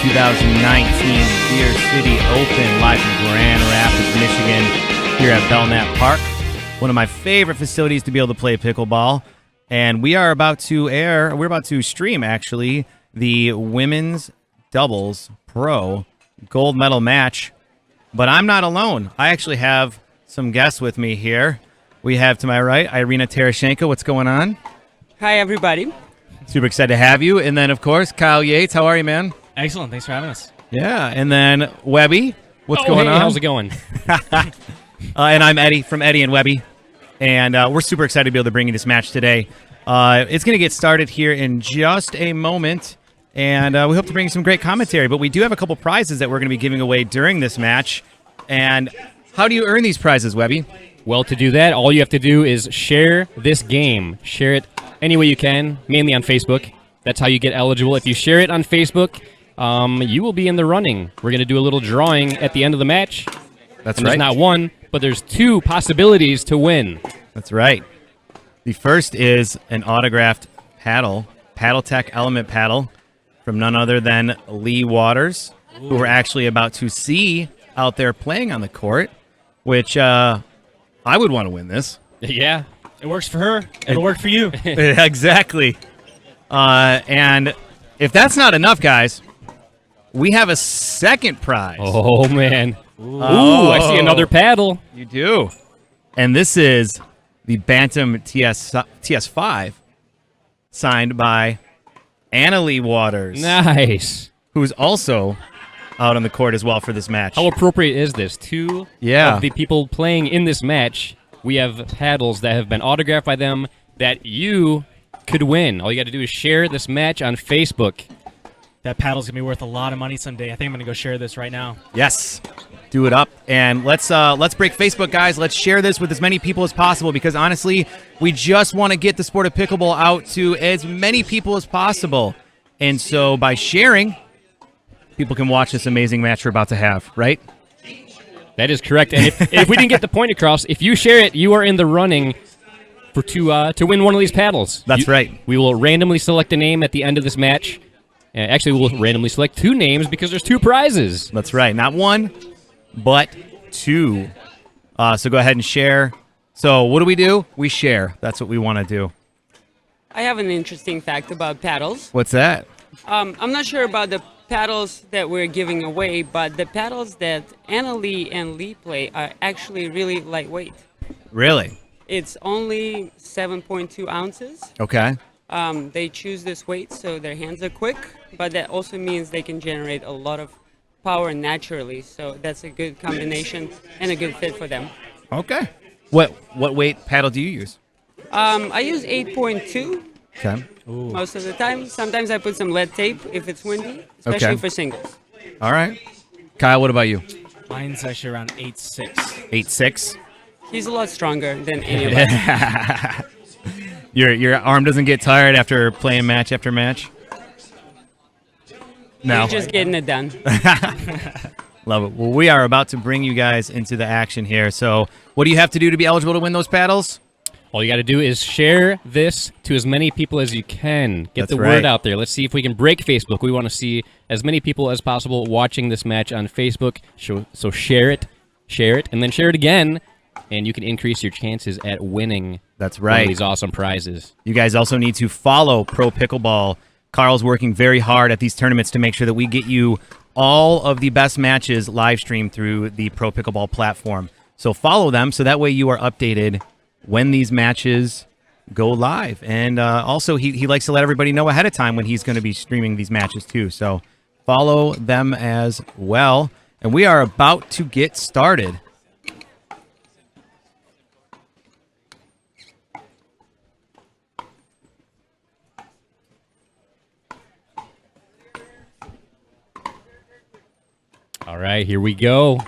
2019 Beer City Open live from Grand Rapids, Michigan, here at Belknap Park. One of my favorite facilities to be able to play pickleball. And we're about to stream, actually, the women's doubles pro gold medal match. But I'm not alone. I actually have some guests with me here. We have, to my right, Irina Terashenko. What's going on? Hi, everybody. Super excited to have you. And then, of course, Kyle Yates. How are you, man? Excellent. Thanks for having us. Yeah. And then Webby. What's going on? How's it going? And I'm Eddie from Eddy and Webby. And we're super excited to be able to bring you this match today. It's going to get started here in just a moment. And we hope to bring you some great commentary. But we do have a couple prizes that we're going to be giving away during this match. And how do you earn these prizes, Webby? Well, to do that, all you have to do is share this game. Share it any way you can, mainly on Facebook. That's how you get eligible. If you share it on Facebook, you will be in the running. We're going to do a little drawing at the end of the match. That's and right. There's not one, but there's two possibilities to win. That's right. The first is an autographed paddle, PaddleTech Element paddle, from none other than Lee Waters, who we're actually about to see out there playing on the court, which I would want to win this. Yeah. It works for her. It'll work for you. Exactly. And if that's not enough, guys, we have a second prize. Oh, man. Ooh, I see another paddle. You do. And this is the Bantam TS5, signed by Annalie Waters. Nice. Who's also out on the court as well for this match. How appropriate is this? Two of the people playing in this match, we have paddles that have been autographed by them that you could win. All you got to do is share this match on Facebook. That paddle's going to be worth a lot of money someday. I think I'm going to go share this right now. Yes. Do it up. And let's break Facebook, guys. Let's share this with as many people as possible because, honestly, we just want to get the sport of pickleball out to as many people as possible. And so by sharing, people can watch this amazing match we're about to have, right? That is correct. And if we didn't get the point across, if you share it, you are in the running to win one of these paddles. That's right. We will randomly select a name at the end of this match. Actually, we'll randomly select two names because there's two prizes. That's right. Not one, but two. So go ahead and share. So what do? We share. That's what we want to do. I have an interesting fact about paddles. What's that? I'm not sure about the paddles that we're giving away, but the paddles that Annalie and Lee play are actually really lightweight. Really? It's only 7.2 ounces. Okay. They choose this weight so their hands are quick, but that also means they can generate a lot of power naturally. So that's a good combination and a good fit for them. Okay. What weight paddle do you use? I use 8.2. Okay. Most of the time. Sometimes I put some lead tape if it's windy, especially for singles. All right. Kyle, what about you? Mine's actually around 8.6. 8.6? He's a lot stronger than any of us. Your arm doesn't get tired after playing match after match? No. He's just getting it done. Love it. Well, we are about to bring you guys into the action here. So what do you have to do to be eligible to win those paddles? All you got to do is share this to as many people as you can. Get the word out there. Let's see if we can break Facebook. We want to see as many people as possible watching this match on Facebook. So share it, and then share it again, and you can increase your chances at winning. That's right. One of these awesome prizes. You guys also need to follow ProPickleball. Carl's working very hard at these tournaments to make sure that we get you all of the best matches live streamed through the ProPickleball platform. So follow them so that way you are updated when these matches go live. And also, he likes to let everybody know ahead of time when he's going to be streaming these matches too. So follow them as well. And we are about to get started. All right, here we go.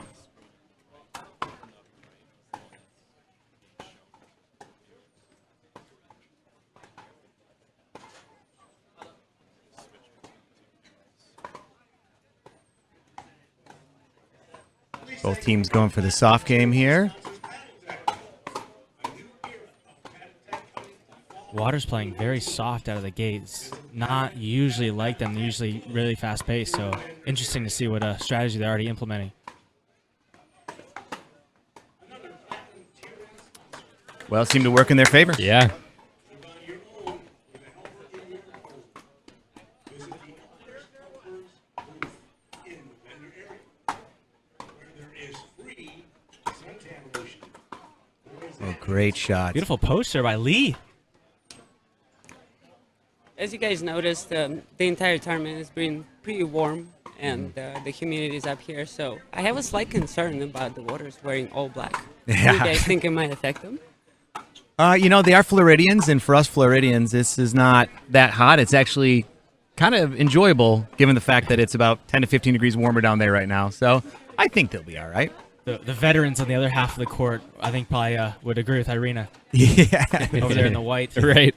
Both teams going for the soft game here. Water's playing very soft out of the gates. not usually like them. They're usually really fast-paced, so interesting to see what strategy they're already implementing. Well, it seemed to work in their favor. Yeah. Oh, great shot. Beautiful poster by Lee. As you guys noticed, the entire tournament has been pretty warm, and the humidity is up here. So I have a slight concern about the waters wearing all black. Yeah. Do you guys think it might affect them? You know, they are Floridians, and for us Floridians, this is not that hot. It's actually kind of enjoyable, given the fact that it's about 10 to 15 degrees warmer down there right now. So I think they'll be all right. The veterans on the other half of the court, I think, probably would agree with Irina. Yeah. Over there in the white. Right.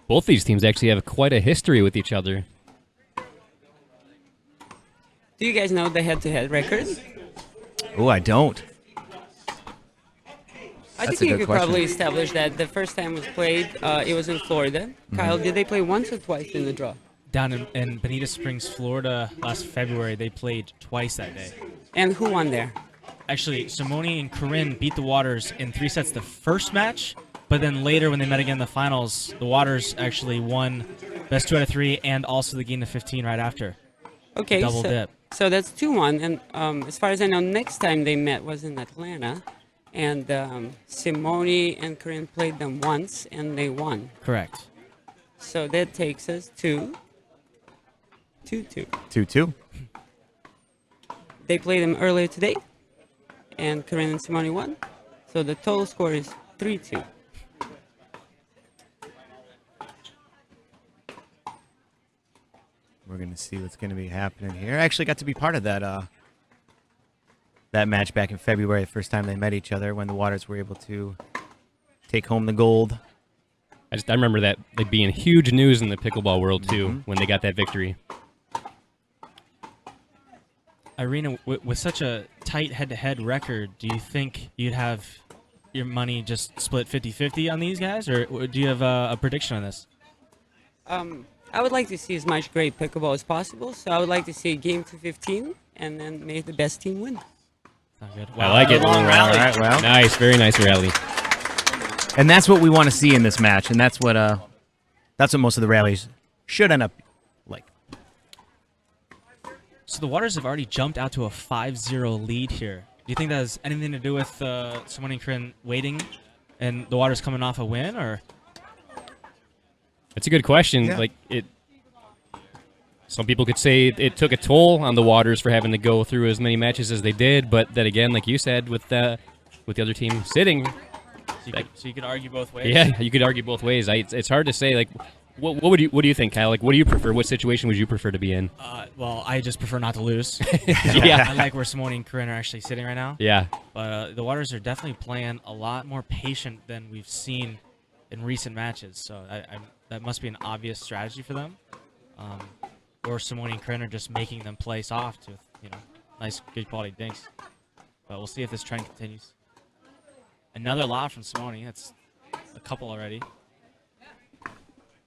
Both these teams actually have quite a history with each other. Do you guys know the head-to-head record? Oh, I don't. I That's think a you good could question. probably establish that the first time it was played, it was in Florida. Kyle, did they play once or twice in the draw? Down in Bonita Springs, Florida, last February, they played twice that day. And who won there? Actually, Simone and Corinne beat the Waters in 3 sets the first match, but then later when they met again in the finals, the Waters actually won best 2 out of 3 and also the game of 15 right after. Okay, Double dip. So that's 2-1. And as far as I know, next time they met was in Atlanta. And Simone and Corinne played them once, and they won. Correct. So that takes us to 2-2. 2-2. They played them earlier today, and Corinne and Simone won. So the total score is 3-2. We're going to see what's going to be happening here. I actually got to be part of that that match back in February, the first time they met each other, when the Waters were able to take home the gold. I remember that like being huge news in the pickleball world too when they got that victory. Irina, with such a tight head-to-head record, do you think you'd have your money just split 50-50 on these guys, or do you have a prediction on this? I would like to see as much great pickleball as possible, so I would like to see a game to 15, and then make the best team win. Not good. I like it. Long rally. All right, well. Nice, very nice rally. And that's what we want to see in this match, and that's what most of the rallies should end up like. So the Waters have already jumped out to a 5-0 lead here. Do you think that has anything to do with Simone and Corinne waiting and the Waters coming off a win, or? That's a good question. Yeah. Like some people could say it took a toll on the Waters for having to go through as many matches as they did, but then again, like you said, with the other team sitting, So you could argue both ways. yeah, you could argue both ways. It's hard to say. Like, what do you think, Kyle? Like, what do you prefer? What situation would you prefer to be in? Well, I just prefer not to lose. Yeah. I like where Simone and Corinne are actually sitting right now. Yeah, But the Waters are definitely playing a lot more patient than we've seen in recent matches. So that must be an obvious strategy for them. Or Simone and Corinne are just making them play soft with, nice, good quality dinks. But we'll see if this trend continues. Another lob from Simone. That's a couple already.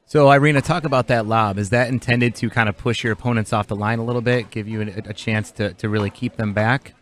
So, Irina, talk about that lob. Is that intended to kind of push your opponents off the line a little bit, give you a chance to really keep them back?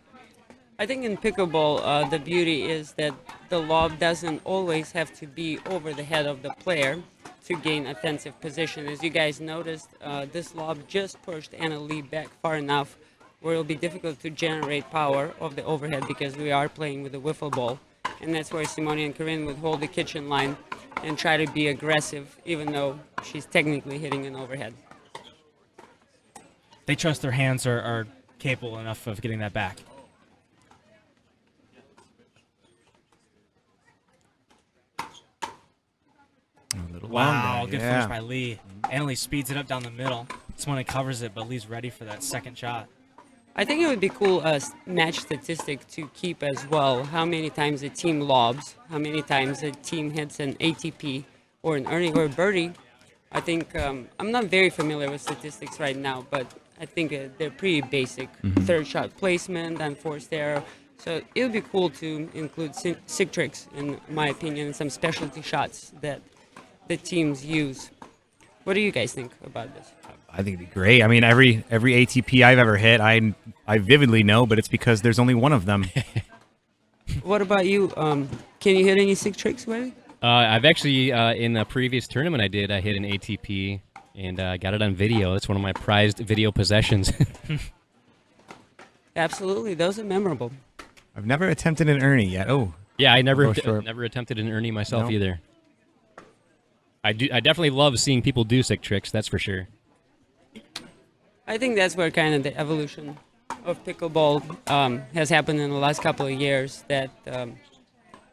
I think in pickleball, the beauty is that the lob doesn't always have to be over the head of the player to gain offensive position. As you guys noticed, this lob just pushed Anna Lee back far enough where it'll be difficult to generate power of the overhead because we are playing with a wiffle ball. And that's where Simone and Corinne would hold the kitchen line and try to be aggressive, even though she's technically hitting an overhead. They trust their hands are capable enough of getting that back. A little Wow, long good there. finish by Lee. Anna Lee speeds it up down the middle. Simone covers it, but Lee's ready for that second shot. I think it would be cool match statistic to keep as well. How many times a team lobs, how many times a team hits an ATP or an earning or a birdie. I think I'm not very familiar with statistics right now, but I think they're pretty basic. Third shot placement, unforced error. So it would be cool to include sick tricks, in my opinion, and some specialty shots that the teams use. What do you guys think about this? I think it'd be great. I mean, every ATP I've ever hit, I vividly know, but it's because there's only one of them. What about you? Can you hit any sick tricks, Webby? I've actually, in a previous tournament I hit an ATP and got it on video. It's one of my prized video possessions. Absolutely, those are memorable. I've never attempted an Ernie yet. Oh, Yeah, I never Go short. never attempted an Ernie myself Nope. either. I definitely love seeing people do sick tricks, that's for sure. I think that's where kind of the evolution of pickleball has happened in the last couple of years, that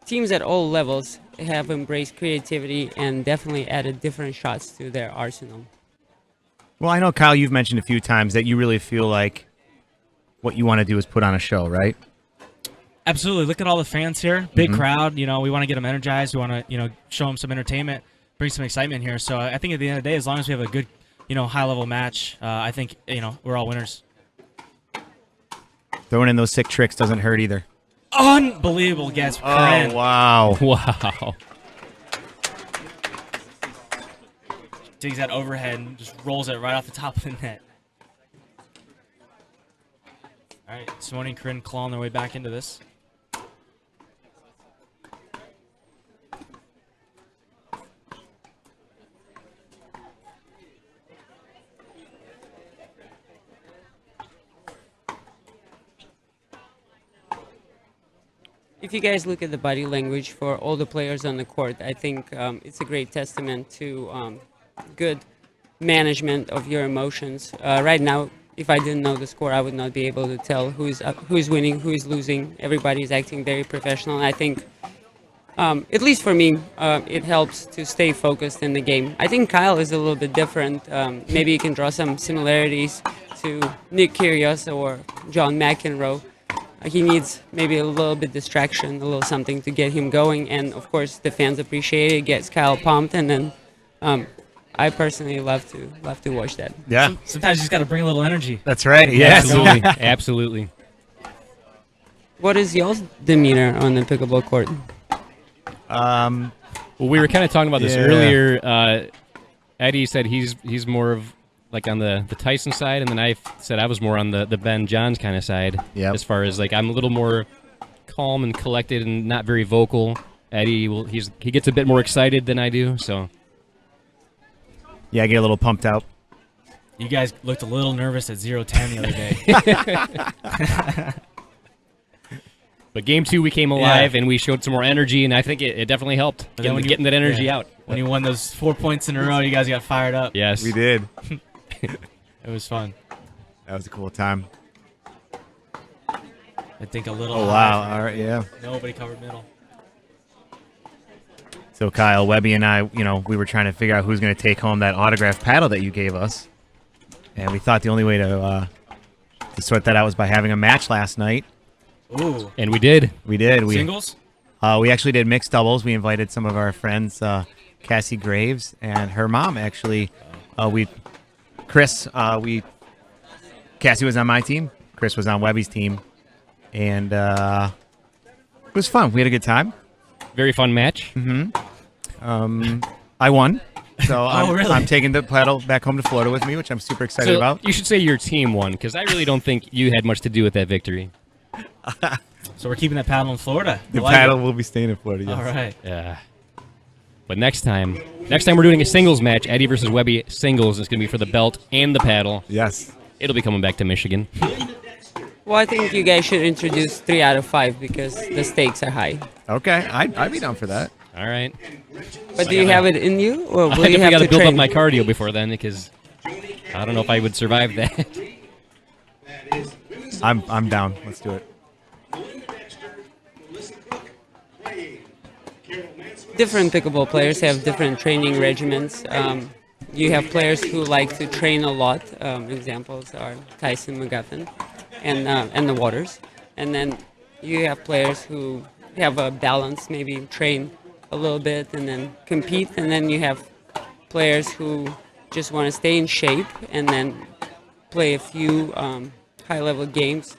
teams at all levels have embraced creativity and definitely added different shots to their arsenal. well, I know, Kyle, you've mentioned a few times that you really feel like what you want to do is put on a show, right? Absolutely. Look at all the fans here. Big crowd. You know, we want to get them energized. We want to, you know, show them some entertainment, bring some excitement here. So I think at the end of the day, as long as we have a good, you know, high-level match, I think, you know, we're all winners. Throwing in those sick tricks doesn't hurt either. Unbelievable guess. Oh, wow. Wow. Digs that overhead and just rolls it right off the top of the net. All right, Simone and Corinne clawing their way back into this. If you guys look at the body language for all the players on the court, I think it's a great testament to good management of your emotions. Right now, if I didn't know the score, I would not be able to tell who's winning, who's losing. Everybody's acting very professional, and I think, at least for me, it helps to stay focused in the game. I think Kyle is a little bit different. Maybe you can draw some similarities to Nick Kyrgios or John McEnroe. He needs maybe a little bit distraction, a little something to get him going, and of course the fans appreciate it, gets Kyle pumped, and then I personally love to watch that. Yeah, Sometimes you just got to bring a little energy. that's right. Yes. Absolutely. Absolutely. What is y'all's demeanor on the pickleball court? Well, we were kind of talking about this Yeah. earlier. Eddie said he's more of like on the Tyson side, and then I said I was more on the Ben Johns kind of side. Yep. As far as like I'm a little more calm and collected and not very vocal. Eddie he gets a bit more excited than I do. So Yeah, I get a little pumped out. You guys looked a little nervous at 0-10 the other day. But game 2 we came alive and we showed some more energy, and I think it definitely helped But then getting that energy out. When you won those 4 points in a row, you guys got fired up. Yes. We did. It was fun. That was a cool time. I think a little. Oh, high. wow. All right, yeah. Nobody covered middle. So Kyle, Webby, and I, we were trying to figure out who's going to take home that autographed paddle that you gave us. And we thought the only way to sort that out was by having a match last night. Ooh. And we did. We did. Singles? We actually did mixed doubles. We invited some of our friends, Cassie Graves and her mom, actually. Cassie was on my team. Chris was on Webby's team. And it was fun. We had a good time. Very fun match. I won. So really? I'm taking the paddle back home to Florida with me, which I'm super excited So about. you should say your team won, because I really don't think you had much to do with that victory. So we're keeping that paddle in Florida. The I like paddle will be staying in Florida, it. yes. All right. Yeah. But next time we're doing a singles match, Eddie versus Webby singles. It's going to be for the belt and the paddle. Yes. It'll be coming back to Michigan. Well, I think you guys should introduce 3 out of 5 because the stakes are high. Okay. I'd be down for that. All right. But do you have it in you, or I will you definitely have got to to build train? up my cardio before then, because I don't know if I would survive that. I'm down. Let's do it. Different pickleball players have different training regimens. You have players who like to train a lot. Examples are Tyson McGuffin and the Waters. And then you have players who have a balance, maybe train a little bit and then compete. And then you have players who just want to stay in shape and then play a few high-level games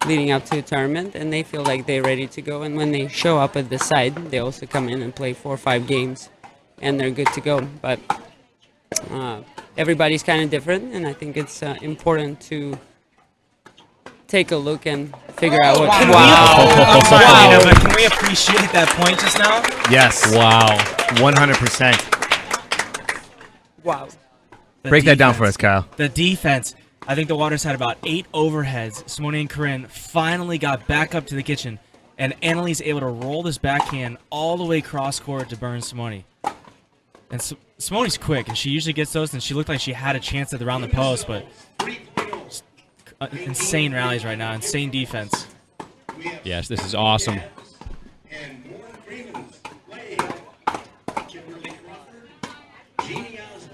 leading up to a tournament, and they feel like they're ready to go. And when they show up at the side, they also come in and play 4 or 5 games, and they're good to go. But Everybody's kind of different, and I think it's important to take a look and figure out what. I'm sorry, Lena, but can we appreciate that point just now? Yes. Wow. 100%. Wow. Break that down for us, Kyle. The defense. I think the Waters had about 8 overheads. Simone and Corinne finally got back up to the kitchen, and Annalise able to roll this backhand all the way cross court to burn Simone. And Simone's quick, and she usually gets those, and she looked like she had a chance at around the post, but insane rallies right now, insane defense. Yes, this is awesome.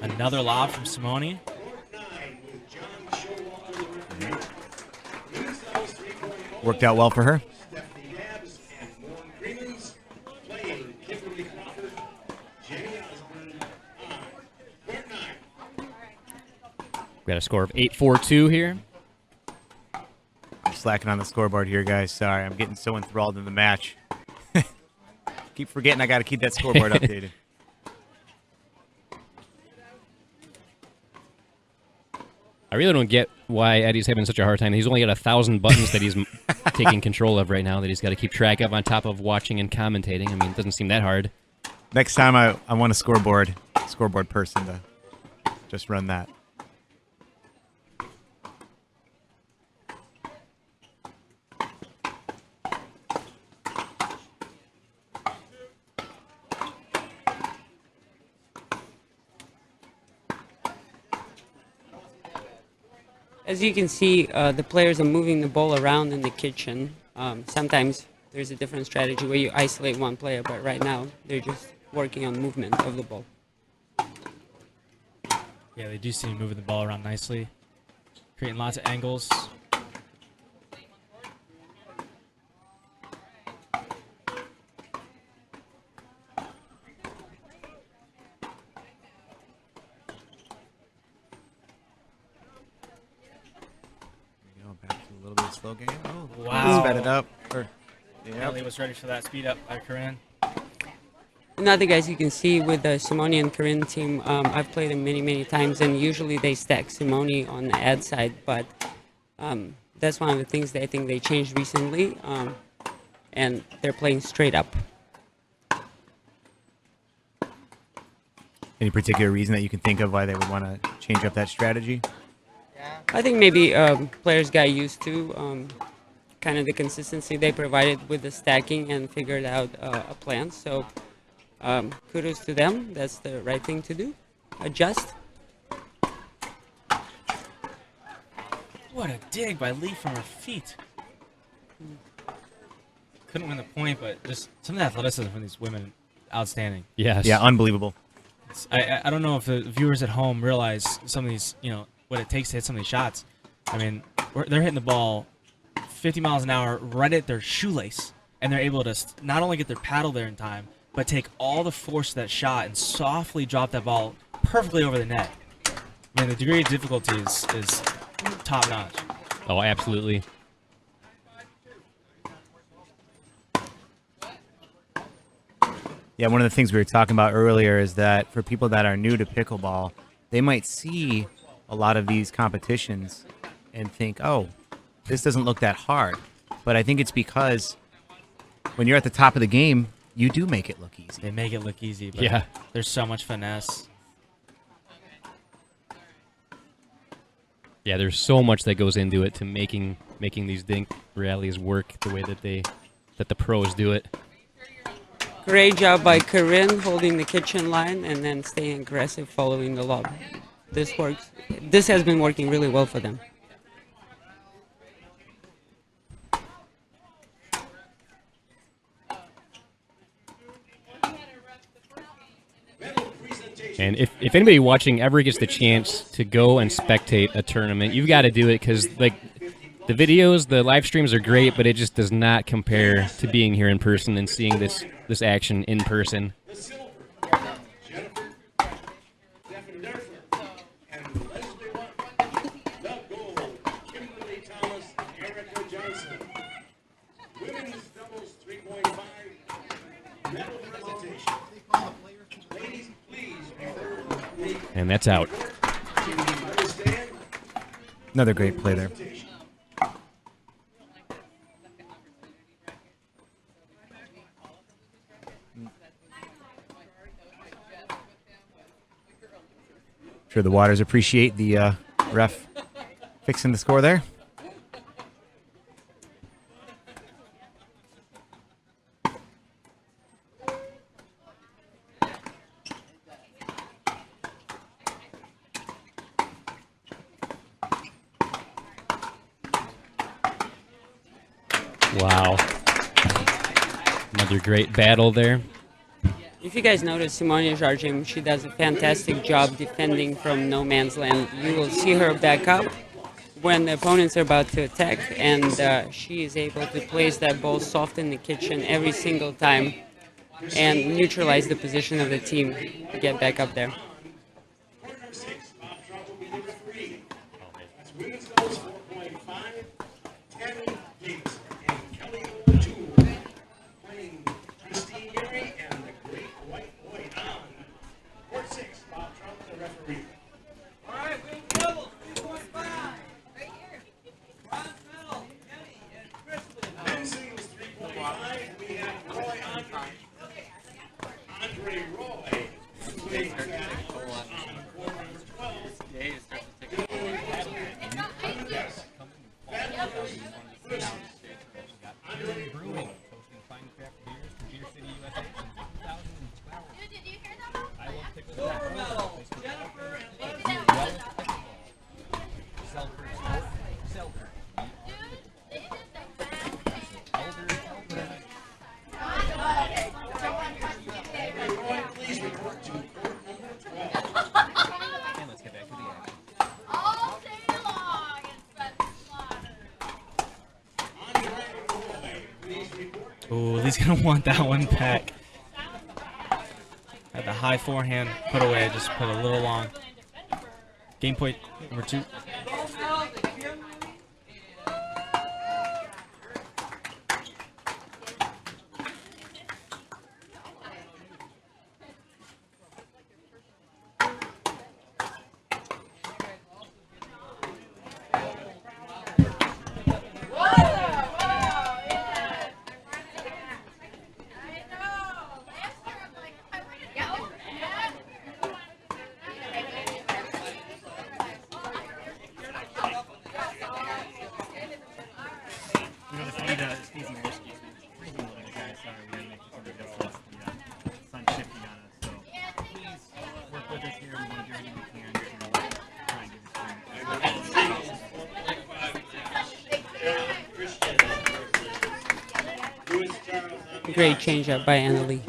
Another lob from Simone. Worked out well for her. We got a score of 8-4-2 here. I'm slacking on the scoreboard here, guys. Sorry, I'm getting so enthralled in the match. Keep forgetting I got to keep that scoreboard updated. I really don't get why Eddie's having such a hard time. He's only got 1,000 buttons that he's taking control of right now that he's got to keep track of on top of watching and commentating. I mean, it doesn't seem that hard. Next time I want a scoreboard person to just run that. As you can see, the players are moving the ball around in the kitchen. Sometimes there's a different strategy where you isolate one player, but right now they're just working on movement of the ball. Yeah, they do seem moving the ball around nicely, creating lots of angles. Back to a little bit of slow game. Oh, Wow. Sped it up. Ellie was ready for that speed up by Corinne. Another guys you can see with the Simone and Corinne team, I've played them many times, and usually they stack Simone on the ad side, but that's one of the things that I think they changed recently, and they're playing straight up. Any particular reason that you can think of why they would want to change up that strategy? I think maybe players got used to kind of the consistency they provided with the stacking and figured out a plan. So kudos to them. That's the right thing to do. Adjust. What a dig by Lee from her feet. Couldn't win the point, but just some of the athleticism from these women, outstanding. Yes. Yeah, unbelievable. I don't know if the viewers at home realize some of these, what it takes to hit some of these shots. I mean, they're hitting the ball 50 miles an hour right at their shoelace, and they're able to not only get their paddle there in time, but take all the force of that shot and softly drop that ball perfectly over the net. I mean, the degree of difficulty is top-notch. Oh, absolutely. Yeah, one of the things we were talking about earlier is that for people that are new to pickleball, they might see a lot of these competitions and think, oh, this doesn't look that hard. But I think it's because when you're at the top of the game, you do make it look easy. They make it look easy, but Yeah. there's so much finesse. Yeah, there's so much that goes into it to making these dink rallies work the way that the pros do it. Great job by Corinne holding the kitchen line and then staying aggressive following the lob. This works. This has been working really well for them. And if anybody watching ever gets the chance to go and spectate a tournament, you've got to do it because like the videos, the live streams are great, but it just does not compare to being here in person and seeing this action in person. And that's out. Another great play there. Sure, the Waters appreciate the ref fixing the score there. Wow. Another great battle there. If you guys notice, Simone Jardim, she does a fantastic job defending from no man's land. You will see her back up when the opponents are about to attack, and she is able to place that ball soft in the kitchen every single time and neutralize the position of the team to get back up there. Ooh, he's gonna want that one back. Had the high forehand put away, just put a little long. Game point number 2. Great change-up by Annalie.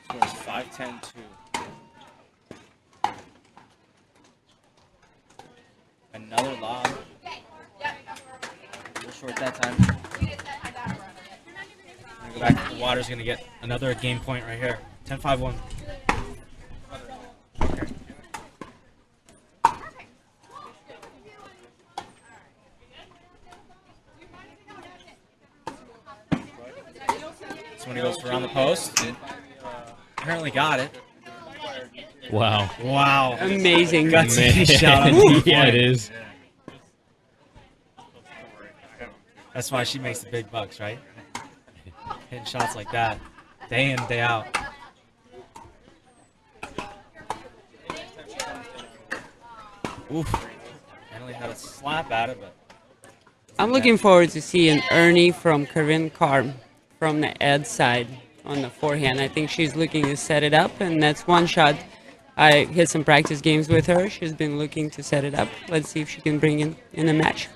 Scores 5-10-2. Another lob. A little short that time. Go back. The Water's gonna get another game point right here. 10-5-1. This one goes around the post. Apparently got it. Wow. Wow. Amazing. Gutsy shot on the Yeah, point. it is. That's why she makes the big bucks, right? Hitting shots like that, day in, day out. Oof. Emily had a slap at it, but I'm looking forward to seeing Ernie from Carr from the Ed side on the forehand. I think she's looking to set it up, and that's one shot. I hit some practice games with her. She's been looking to set it up. Let's see if she can bring it in a match.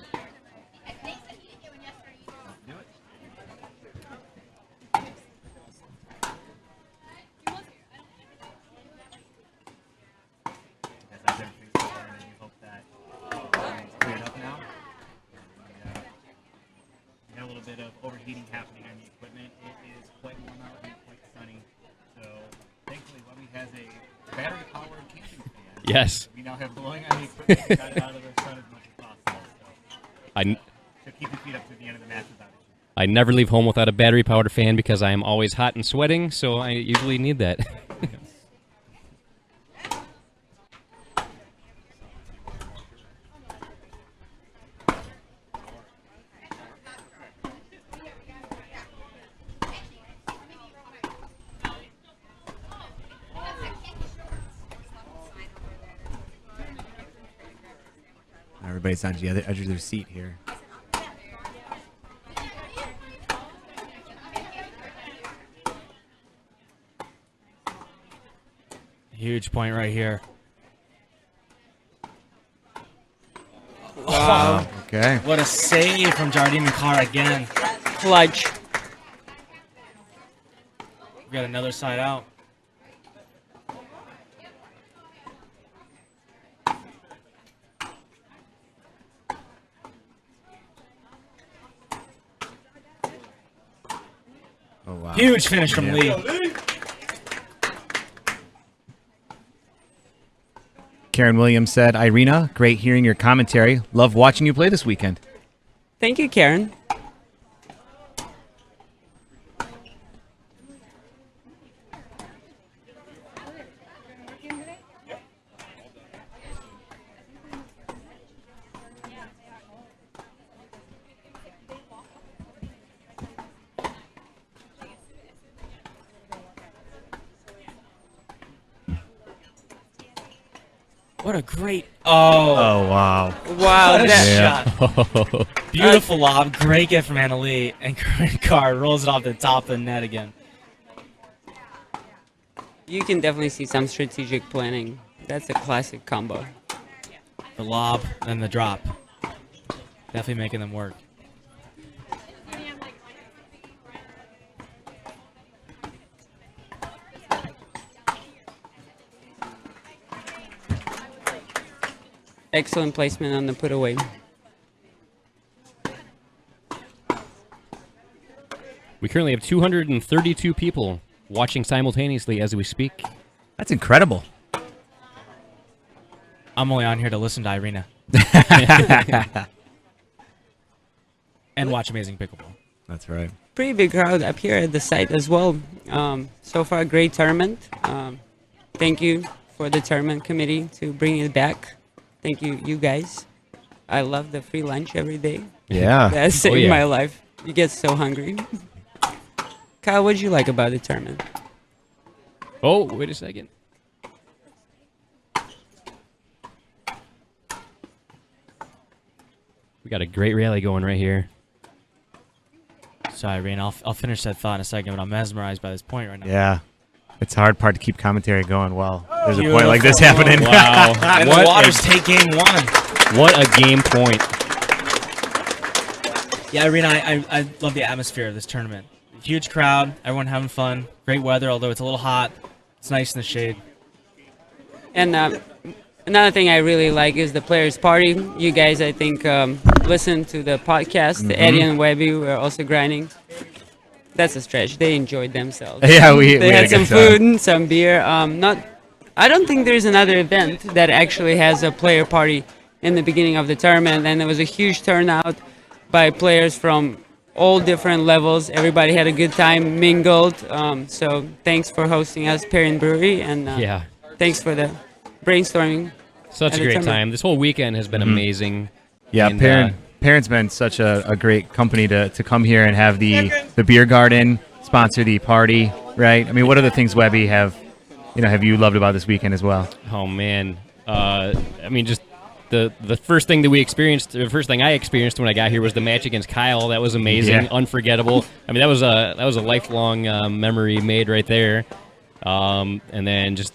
Overheating happening on the equipment. It is quite warm out and quite sunny. So thankfully Webby has a battery powered camping fan. Yes. We now have blowing on the equipment to cut it out of the sun as much as possible. So I keep your feet up to the end of the match without it. I never leave home without a battery-powered fan because I am always hot and sweating, so I usually need that. Everybody's on the other edge of their seat here. Huge point right here. Wow. Okay. What a save from Jardim and Carr again. Clutch. We got another side out. Oh, wow. Huge finish from Yeah. Lee. Karen Williams said, Irina, great hearing your commentary. Love watching you play this weekend. Thank you, Karen. What a great. Oh. Oh, wow. Wow, What a that shot. Beautiful lob. Great get from Anna Lee. And Carr rolls it off the top of the net again. you can definitely see some strategic planning. That's a classic combo. The lob and the drop. Definitely making them work. Excellent placement on the put away. We currently have 232 people watching simultaneously as we speak. That's incredible. I'm only on here to listen to Irina. And watch Amazing Pickleball. That's right. Pretty big crowd up here at the site as well. So far, great tournament. Thank you for the tournament committee to bring it back. Thank you, you guys. I love the free lunch every day. Yeah. That saved yeah. my life. You get so hungry. Kyle, what did you like about the tournament? Oh, wait a second. We got a great rally going right here. Sorry, Irina. I'll finish that thought in a second, but I'm mesmerized by this point right now. Yeah. It's hard part to keep commentary going well. There's a point like this happening. Wow. And the Waters take game one. What a game point. Yeah, Irina, I love the atmosphere of this tournament. Huge crowd, everyone having fun. Great weather, although it's a little hot. It's nice in the shade. And another thing I really like is the players' party. You guys, I think, listen to the podcast. The Eddy and Webby were also grinding. That's a stretch. They enjoyed themselves. Yeah, we They had had a some good time. food and some beer. I don't think there's another event that actually has a player party in the beginning of the tournament, and there was a huge turnout by players from all different levels. Everybody had a good time, mingled. So thanks for hosting us, Perrin Brewery, and Yeah. thanks for the brainstorming. Such at a the great tournament. time. This whole weekend has been amazing. Yeah, And, Parent's been such a great company to come here and have the beer garden sponsor the party, right? I mean, what other things, Webby, have you loved about this weekend as well? Oh man, I mean, just the first thing that we experienced, the first thing I experienced when I got here was the match against Kyle. That was amazing, Yeah. unforgettable. I mean, that was a lifelong memory made right there. And then just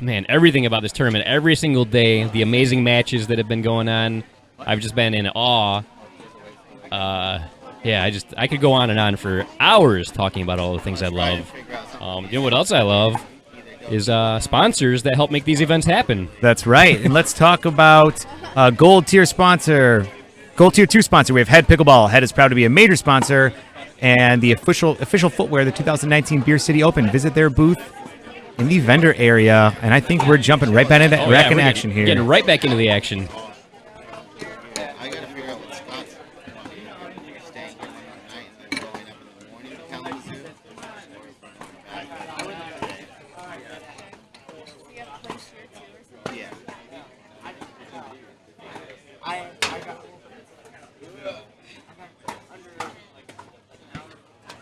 man, everything about this tournament, every single day, the amazing matches that have been going on. I've just been in awe. Yeah, I could go on and on for hours talking about all the things I love. You know what else I love is sponsors that help make these events happen. That's right. And let's talk about Gold Tier 2 sponsor. We have Head Pickleball. Head is proud to be a major sponsor and the official footwear of the 2019 Beer City Open. Visit their booth in the vendor area, and I think we're jumping right back into We're action here. Getting right back into the action.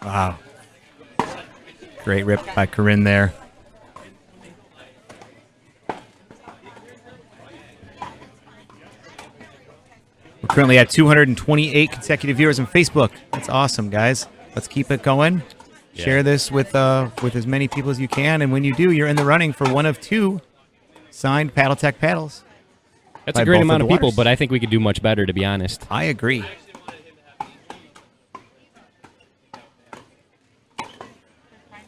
Wow. Great rip by Corinne there. We're currently at 228 consecutive viewers on Facebook. That's awesome, guys. Let's keep it going. Yeah. Share this with as many people as you can, and when you do, you're in the running for one of 2 signed PaddleTech paddles. That's by a great both of amount the of people, waters. but I think we could do much better, to be honest. I agree.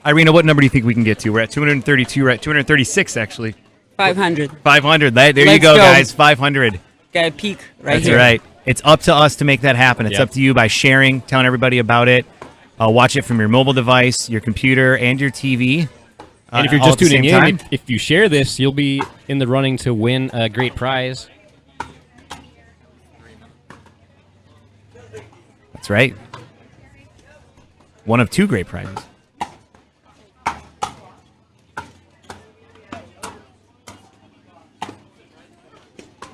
Irina, what number do you think we can get to? We're at 232. We're at 236, actually. 500. 500. There you Let's go, go. guys. 500. Got a peak right That's here. right. It's up to us to make that happen. It's Yep. up to you by sharing, telling everybody about it. Watch it from your mobile device, your computer, and your TV. And if you're all just at the tuning same in, time. if you share this, you'll be in the running to win a great prize. That's right. One of 2 great prizes.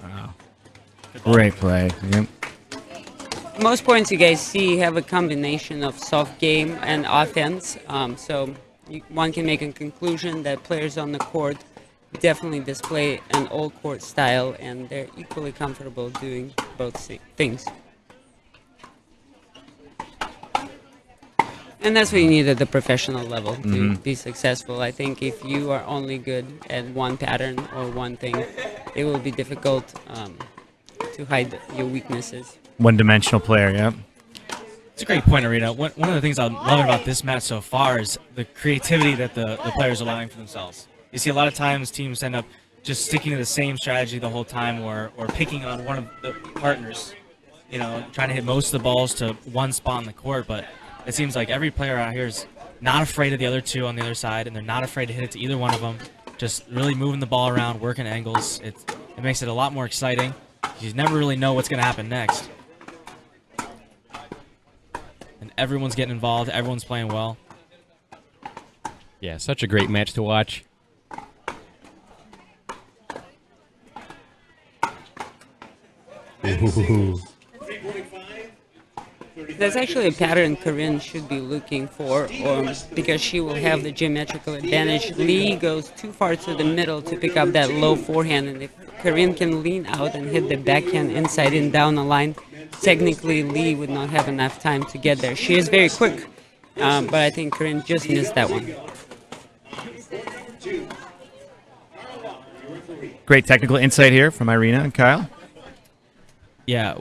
Wow. Great play. Yep. Most points you guys see have a combination of soft game and offense. So one can make a conclusion that players on the court definitely display an all-court style, and they're equally comfortable doing both things. And that's what you need at the professional level to be successful. I think if you are only good at one pattern or one thing, it will be difficult to hide your weaknesses. One-dimensional player, yep. It's a great point, Arena. One of the things I'm loving about this match so far is the creativity that the players are allowing for themselves. You see a lot of times teams end up just sticking to the same strategy the whole time, or picking on one of the partners, trying to hit most of the balls to one spot on the court. But it seems like every player out here is not afraid of the other 2 on the other side, and they're not afraid to hit it to either one of them. Just really moving the ball around, working angles. It makes it a lot more exciting. You never really know what's going to happen next. And everyone's getting involved. Everyone's playing well. Yeah, such a great match to watch. That's actually a pattern Corinne should be looking for, because she will have the geometrical advantage. Lee goes too far to the middle to pick up that low forehand, and if Corinne can lean out and hit the backhand inside and down the line, technically Lee would not have enough time to get there. She is very quick, but I think Corinne just missed that one. Great technical insight here from Irina and Kyle. Yeah,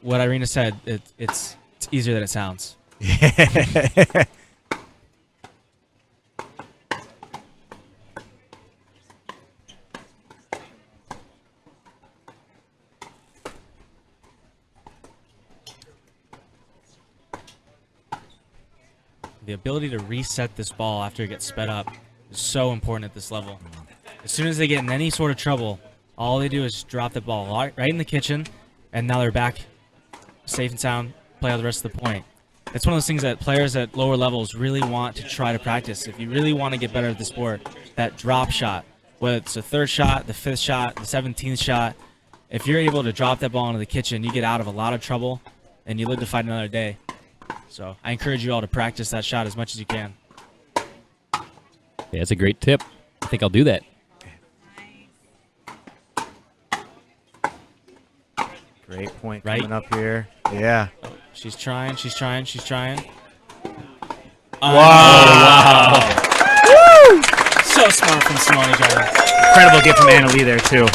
what Irina said, it's easier than it sounds. The ability to reset this ball after it gets sped up is so important at this level. As soon as they get in any sort of trouble, all they do is drop the ball right in the kitchen, and now they're back safe and sound, play out the rest of the point. It's one of those things that players at lower levels really want to try to practice. If you really want to get better at the sport, that drop shot, whether it's the 3rd shot, the 5th shot, the 17th shot, if you're able to drop that ball into the kitchen, you get out of a lot of trouble, and you live to fight another day. So I encourage you all to practice that shot as much as you can. Yeah, it's a great tip. I think I'll do that. Great point Right. coming up here. Yeah. She's trying. Wow. So smart from Simone Jardim. Incredible gift from Anna Lee there, too.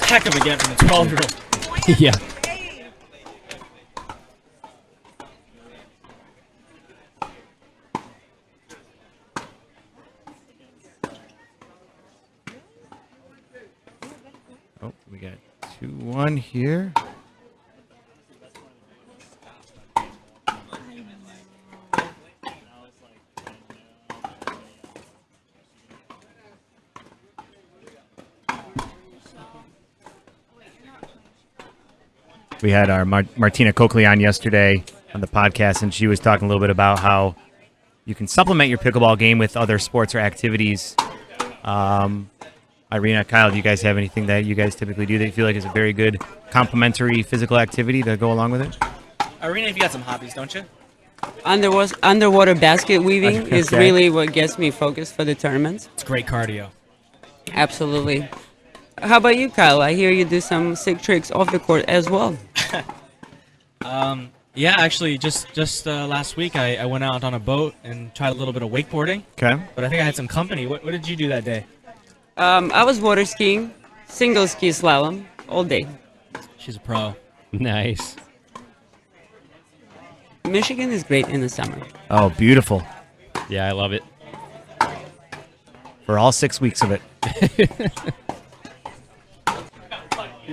Heck of a get from the 12-year-old. Yeah. Oh, we got 2-1 here. We had our Martina Coakley on yesterday on the podcast, and she was talking a little bit about how you can supplement your pickleball game with other sports or activities. I Irina, Kyle, do you guys have anything that you guys typically do that you feel like is a very good complementary physical activity to go along with it? Arena, you got some hobbies, don't you? Underwater basket weaving is Okay. really what gets me focused for the tournaments. It's great cardio. Absolutely. How about you, Kyle? I hear you do some sick tricks off the court as well. Yeah, actually, just last week I went out on a boat and tried a little bit of wakeboarding, Okay. but I think I had some company. What did you do that day? I was water skiing, single ski slalom, all day. She's a pro. Nice. Michigan is great in the summer. Oh, beautiful. Yeah, I love it. For all 6 weeks of it.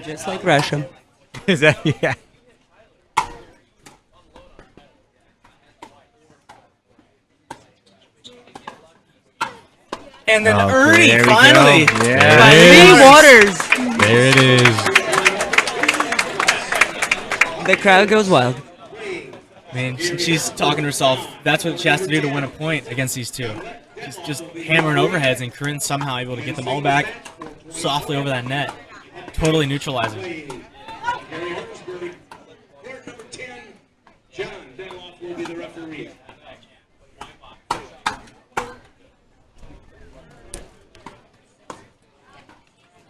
Just like Russia. Is that, yeah. And then Oh, Ernie, there we finally! go. Yeah. By There Lee it Waters. There it is. The crowd goes wild. Man, she's talking to herself. That's what she has to do to win a point against these two. She's just hammering overheads, and Corinne's somehow able to get them all back softly over that net. Totally neutralizing.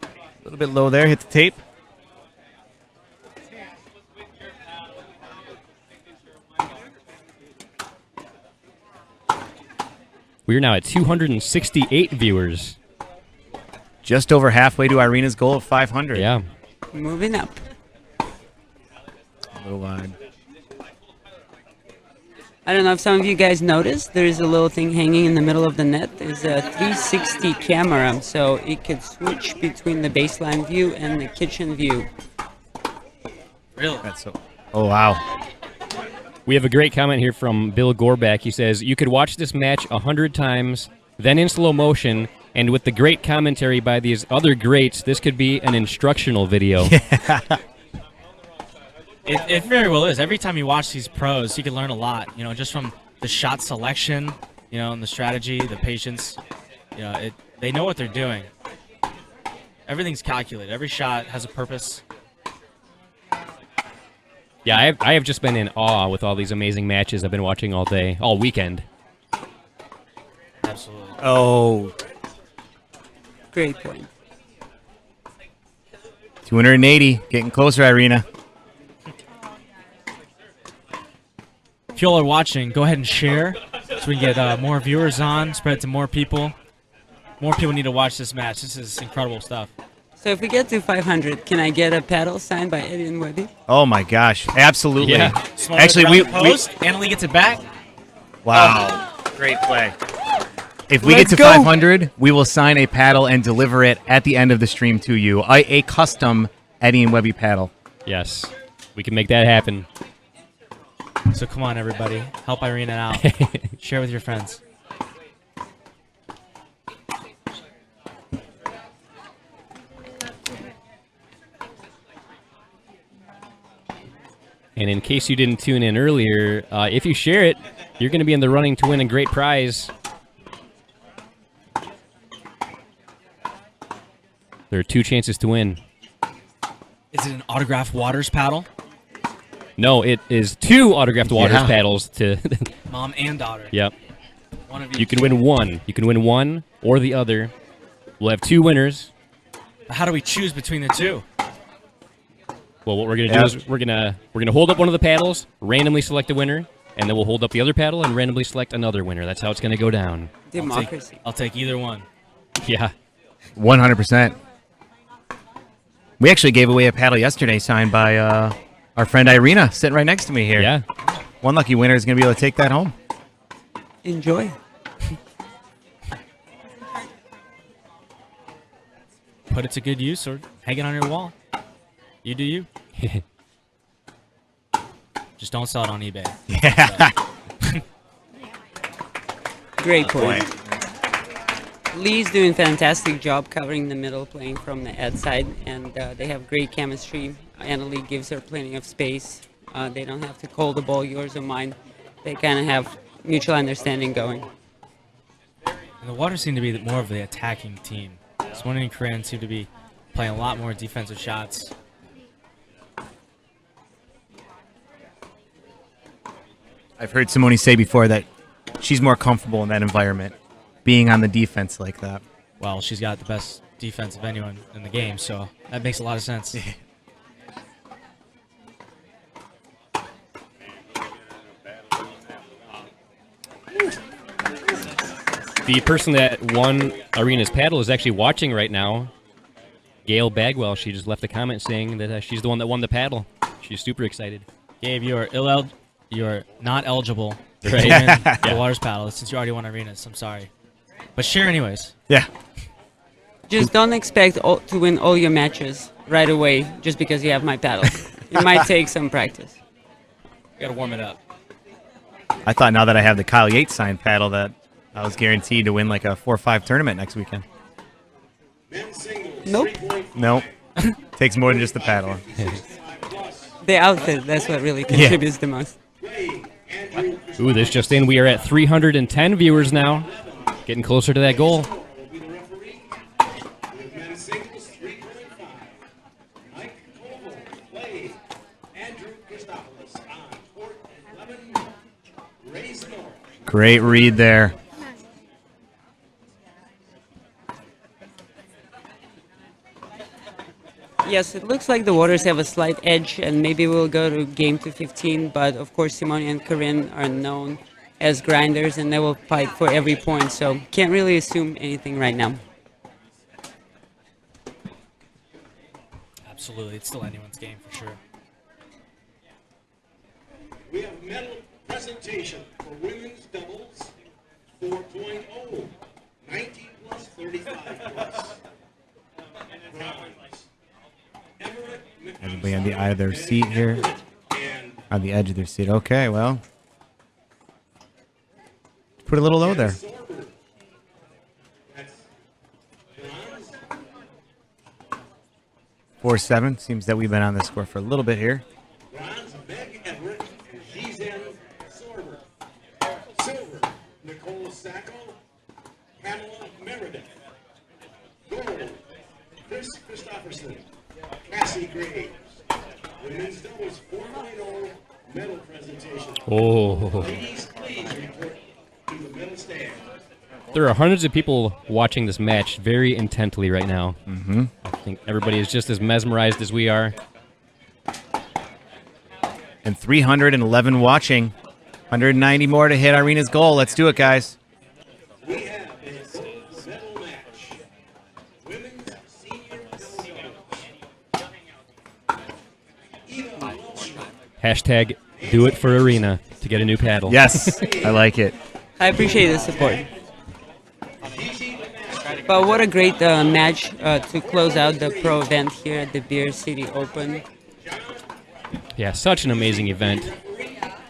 A little bit low there. Hit the tape. We're now at 268 viewers. Just over halfway to Irina's goal of 500. Yeah. Moving up. A little wide. I don't know if some of you guys noticed, there's a little thing hanging in the middle of the net. There's a 360 camera, so it could switch between the baseline view and the kitchen view. Really? That's so. Oh, wow. We have a great comment here from Bill Gorback. He says, you could watch this match 100 times, then in slow motion, and with the great commentary by these other greats, this could be an instructional video. It very well is. Every time you watch these pros, you can learn a lot. You know, just from the shot selection, you know, and the strategy, the patience. You know, they know what they're doing. Everything's calculated. Every shot has a purpose. Yeah, I have just been in awe with all these amazing matches I've been watching all day, all weekend. Absolutely. Oh, Great point. 280. Getting closer, Irina. If you all are watching, go ahead and share so we can get more viewers on, spread it to more people. More people need to watch this match. This is incredible stuff. So if we get to 500, can I get a paddle signed by Eddy and Webby? Oh, my gosh. Absolutely. Yeah. Actually, we post. Annalie gets it back. Wow. Great play. If we Let's get to go. 500, we will sign a paddle and deliver it at the end of the stream to you. A custom Eddy and Webby paddle. Yes, we can make that happen. So come on, everybody. Help Irina out. Share with your friends. And in case you didn't tune in earlier, if you share it, you're going to be in the running to win a great prize. There are 2 chances to win. Is it an autographed Waters paddle? No, it is 2 autographed Waters Yeah. paddles to. Mom and daughter. Yep. One of each. You can win one. You can win one or the other. We'll have 2 winners. How do we choose between the two? Well, what we're gonna do is we're gonna hold up one of the paddles, randomly select a winner, and then we'll hold up the other paddle and randomly select another winner. That's how it's gonna go down. Democracy. I'll take either one. Yeah. 100%. We actually gave away a paddle yesterday signed by our friend Irina, sitting right next to me here. Yeah. One lucky winner is going to be able to take that home. Enjoy. Put it to good use or hang it on your wall. You do you. Just don't sell it on eBay. Yeah. Great point. Lee's doing a fantastic job covering the middle, playing from the Ed side, and they have great chemistry. Annalie gives her plenty of space. They don't have to call the ball yours or mine. They kind of have mutual understanding going. And the Waters seem to be more of the attacking team. Simone and Corinne seem to be playing a lot more defensive shots. I've heard Simone say before that she's more comfortable in that environment, being on the defense like that. Well, she's got the best defense of anyone in the game, so that makes a lot of sense. The person that won Arena's paddle is actually watching right now. Gail Bagwell. She just left a comment saying that she's the one that won the paddle. She's super excited. Gabe, you're not eligible to Right. win the Waters paddle since you already won Arenas. I'm sorry. But share anyways. Yeah. Just don't expect to win all your matches right away just because you have my paddle. It might take some practice. You gotta warm it up. I thought now that I have the Kyle Yates signed paddle that I was guaranteed to win like a 4-5 tournament next weekend. Nope. Nope. Takes more than just the paddle. The outfit, that's what really contributes the most. Ooh, this just in. We are at 310 viewers now. Getting closer to that goal. Great read there. Yes, it looks like the Waters have a slight edge, and maybe we'll go to game to 15, but of course Simone and Corinne are known as grinders, and they will fight for every point, so can't really assume anything right now. Absolutely. It's still anyone's game for sure. We have medal presentation for women's doubles 4.0, 19 plus, 35 plus. Everybody on the eye of their seat here. On the edge of their seat. Okay, well. Put a little low there. Four 7. Seems that we've been on this score for a little bit here. Bronze, Meg Everett and Gizem Sorber. Silver, Nicole Sacco, Pamela Meredith. Gold, Chris Christopherson, Cassie Graves. Women's doubles 4.0 medal presentation. Oh. Ladies, please report to the medal stand. There are hundreds of people watching this match very intently right now. Mm-hmm. I think everybody is just as mesmerized as we are. And 311 watching. 190 more to hit Irina's goal. Let's do it, guys. We have a gold medal match. Women's senior doubles. Hashtag do it for Arena to get a new paddle. Yes, I like it. I appreciate the support. But what a great match to close out the pro event here at the Beer City Open. Yeah, such an amazing event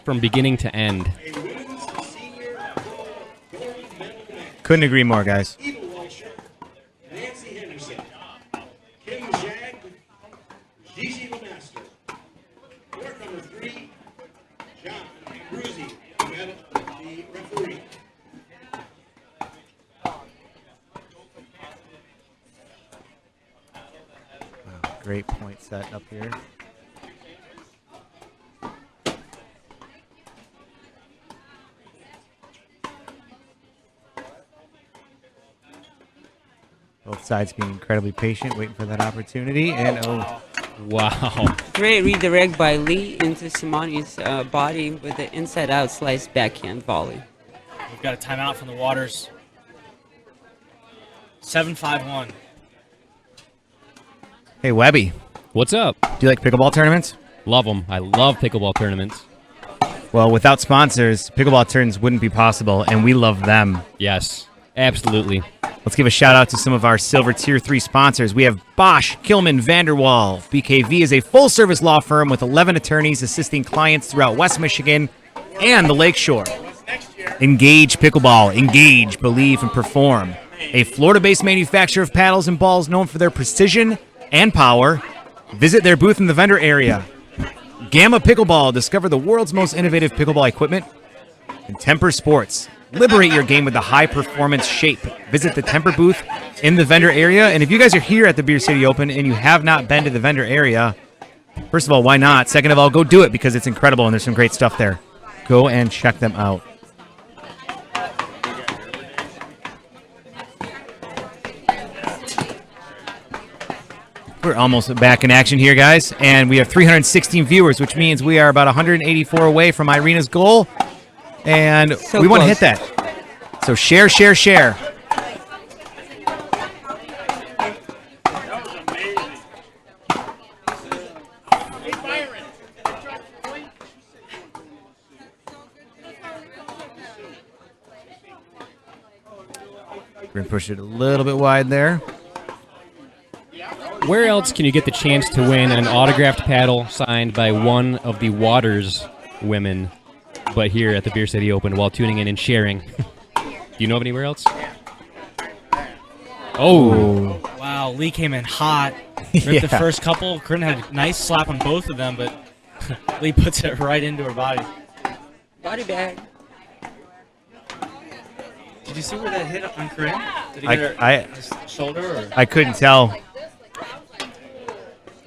from beginning to end. Couldn't agree more, guys. Nancy Henderson, Kim Jag, Gigi Lemaster. Court number 3, John Bruzy, the referee. Great point set up here. Both sides being incredibly patient, waiting for that opportunity. And oh, Wow. Great redirect by Lee into Simone's body with the inside-out slice backhand volley. We've got a timeout from the Waters. 7-5-1. hey, Webby, What's up? do you like pickleball tournaments? Love them. I love pickleball tournaments. Well, without sponsors, pickleball tournaments wouldn't be possible, and we love them. Yes, absolutely. Let's give a shout out to some of our silver tier 3 sponsors. We have Bosch, Kilman, Vanderwall. BKV is a full service law firm with 11 attorneys assisting clients throughout West Michigan and the Lakeshore. Engage Pickleball. Engage, believe, and perform. A Florida-based manufacturer of paddles and balls known for their precision and power. Visit their booth in the vendor area. Gamma Pickleball. Discover the world's most innovative pickleball equipment. And Temper Sports. Liberate your game with the high-performance shape. Visit the Temper booth in the vendor area. And if you guys are here at the Beer City Open and you have not been to the vendor area, first of all, why not? Second of all, go do it because it's incredible and there's some great stuff there. Go and check them out. We're almost back in action here, guys, and we have 316 viewers, which means we are about 184 away from Irina's goal, and So we want to close. hit that. So share, share, share. We're going to push it a little bit wide there. Where else can you get the chance to win an autographed paddle signed by one of the Waters women, but here at the Beer City Open while tuning in and sharing? Do you know of anywhere else? Oh, Wow, Lee came in hot. Ripped the Yeah. first couple. Corinne had a nice slap on both of them, but Lee puts it right into her body. Body bag. Did you see where that hit on Corinne? Did he get her I shoulder? Or? I couldn't tell.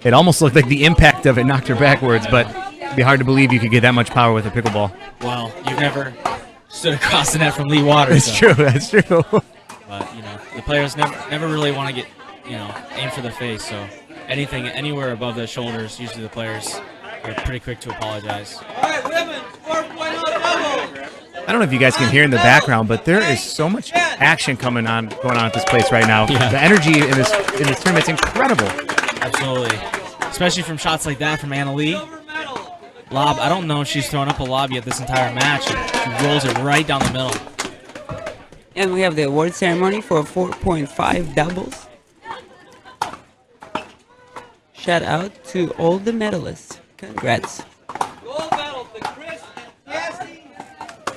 It almost looked like the impact of it knocked her backwards, but it'd be hard to believe you could get that much power with a pickleball. Well, you've never stood across the net from Lee Waters. It's true. That's true. But, the players never really want to get, aim for the face. So anything, anywhere above the shoulders, usually the players are pretty quick to apologize. I don't know if you guys can hear in the background, but there is so much action going on at this place right now. Yeah. The energy in this tournament's incredible. Absolutely. Especially from shots like that from Anna Lee. Lob, I don't know if she's thrown up a lob yet this entire match. She rolls it right down the middle. And we have the award ceremony for 4.5 doubles. Shout out to all the medalists. Congrats.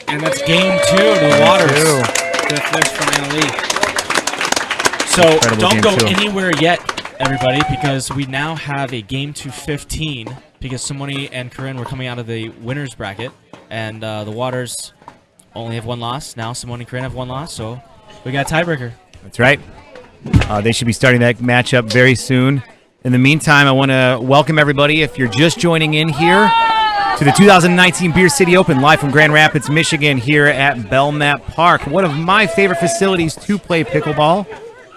And that's game 2 to the Waters. Two. Good finish from Anna Lee. So Incredible don't game go two. anywhere yet, everybody, because we now have a game to 15 because Simone and Corinne were coming out of the winner's bracket, and the Waters only have one loss. Now Simone and Corinne have one loss, so we got a tiebreaker. That's right. They should be starting that matchup very soon. In the meantime, I want to welcome everybody, if you're just joining in here, to the 2019 Beer City Open, live from Grand Rapids, Michigan, here at Belknap Park. One of my favorite facilities to play pickleball.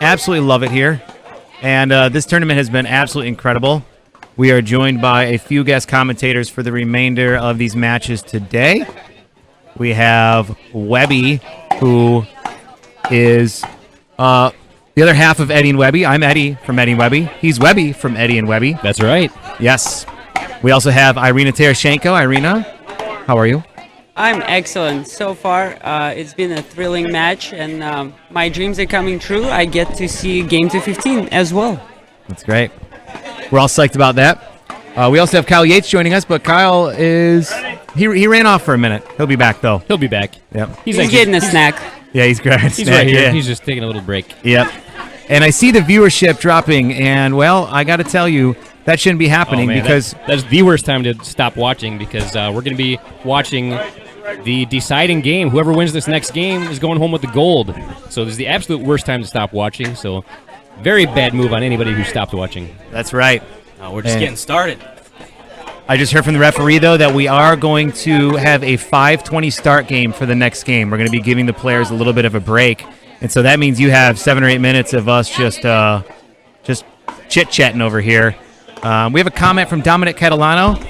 Absolutely love it here. And this tournament has been absolutely incredible. We are joined by a few guest commentators for the remainder of these matches today. We have Webby, who is the other half of Eddy and Webby. I'm Eddy from Eddy and Webby. He's Webby from Eddy and Webby. that's right. Yes. We also have Irina Tereshchenko. Irina, how are you? I'm excellent. So far, it's been a thrilling match, and my dreams are coming true. I get to see game to 15 as well. That's great. We're all psyched about that. We also have Kyle Yates joining us, but Kyle he ran off for a minute. He'll be back, though. He'll be back. Yep. He's getting a snack. Yeah, he's grabbing He's right here. He's just taking a little break. Yep. And I see the viewership dropping, and, well, I got to tell you, that shouldn't be happening Oh, man, because that's the worst time to stop watching because we're going to be watching the deciding game. Whoever wins this next game is going home with the gold. So this is the absolute worst time to stop watching. So very bad move on anybody who stopped watching. that's right. We're just And- getting started. I just heard from the referee, though, that we are going to have a 5:20 start game for the next game. We're going to be giving the players a little bit of a break. And so that means you have 7 or 8 minutes of us just chit-chatting over here. We have a comment from Dominic Catalano.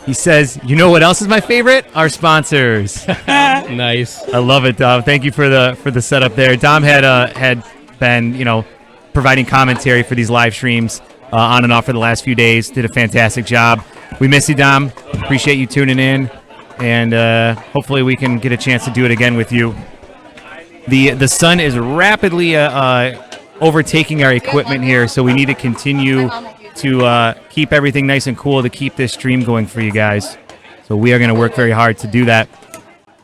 He says, "You know what else is my favorite? Our sponsors." Nice. I love it, Dom. Thank you for the setup there. Dom had been, providing commentary for these live streams on and off for the last few days. Did a fantastic job. We miss you, Dom. Appreciate you tuning in, and hopefully we can get a chance to do it again with you. The sun is rapidly overtaking our equipment here, so we need to continue to keep everything nice and cool to keep this stream going for you guys. So we are going to work very hard to do that.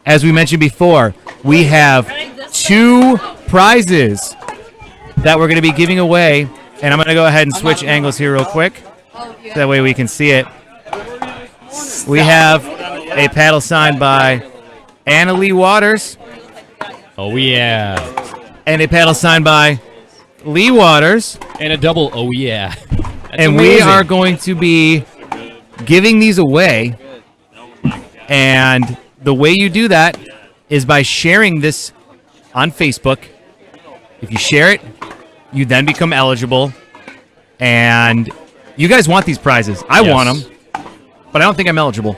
As we mentioned before, we have 2 prizes that we're going to be giving away, and I'm going to go ahead and switch angles here real quick, so that way we can see it. We have a paddle signed by Anna Lee Waters, Oh, yeah. And a paddle signed by Lee Waters. And a double. Oh, yeah. That's And we amazing. are going to be giving these away. And the way you do that is by sharing this on Facebook. If you share it, you then become eligible. And you guys want these prizes. I want them, but I don't think I'm eligible.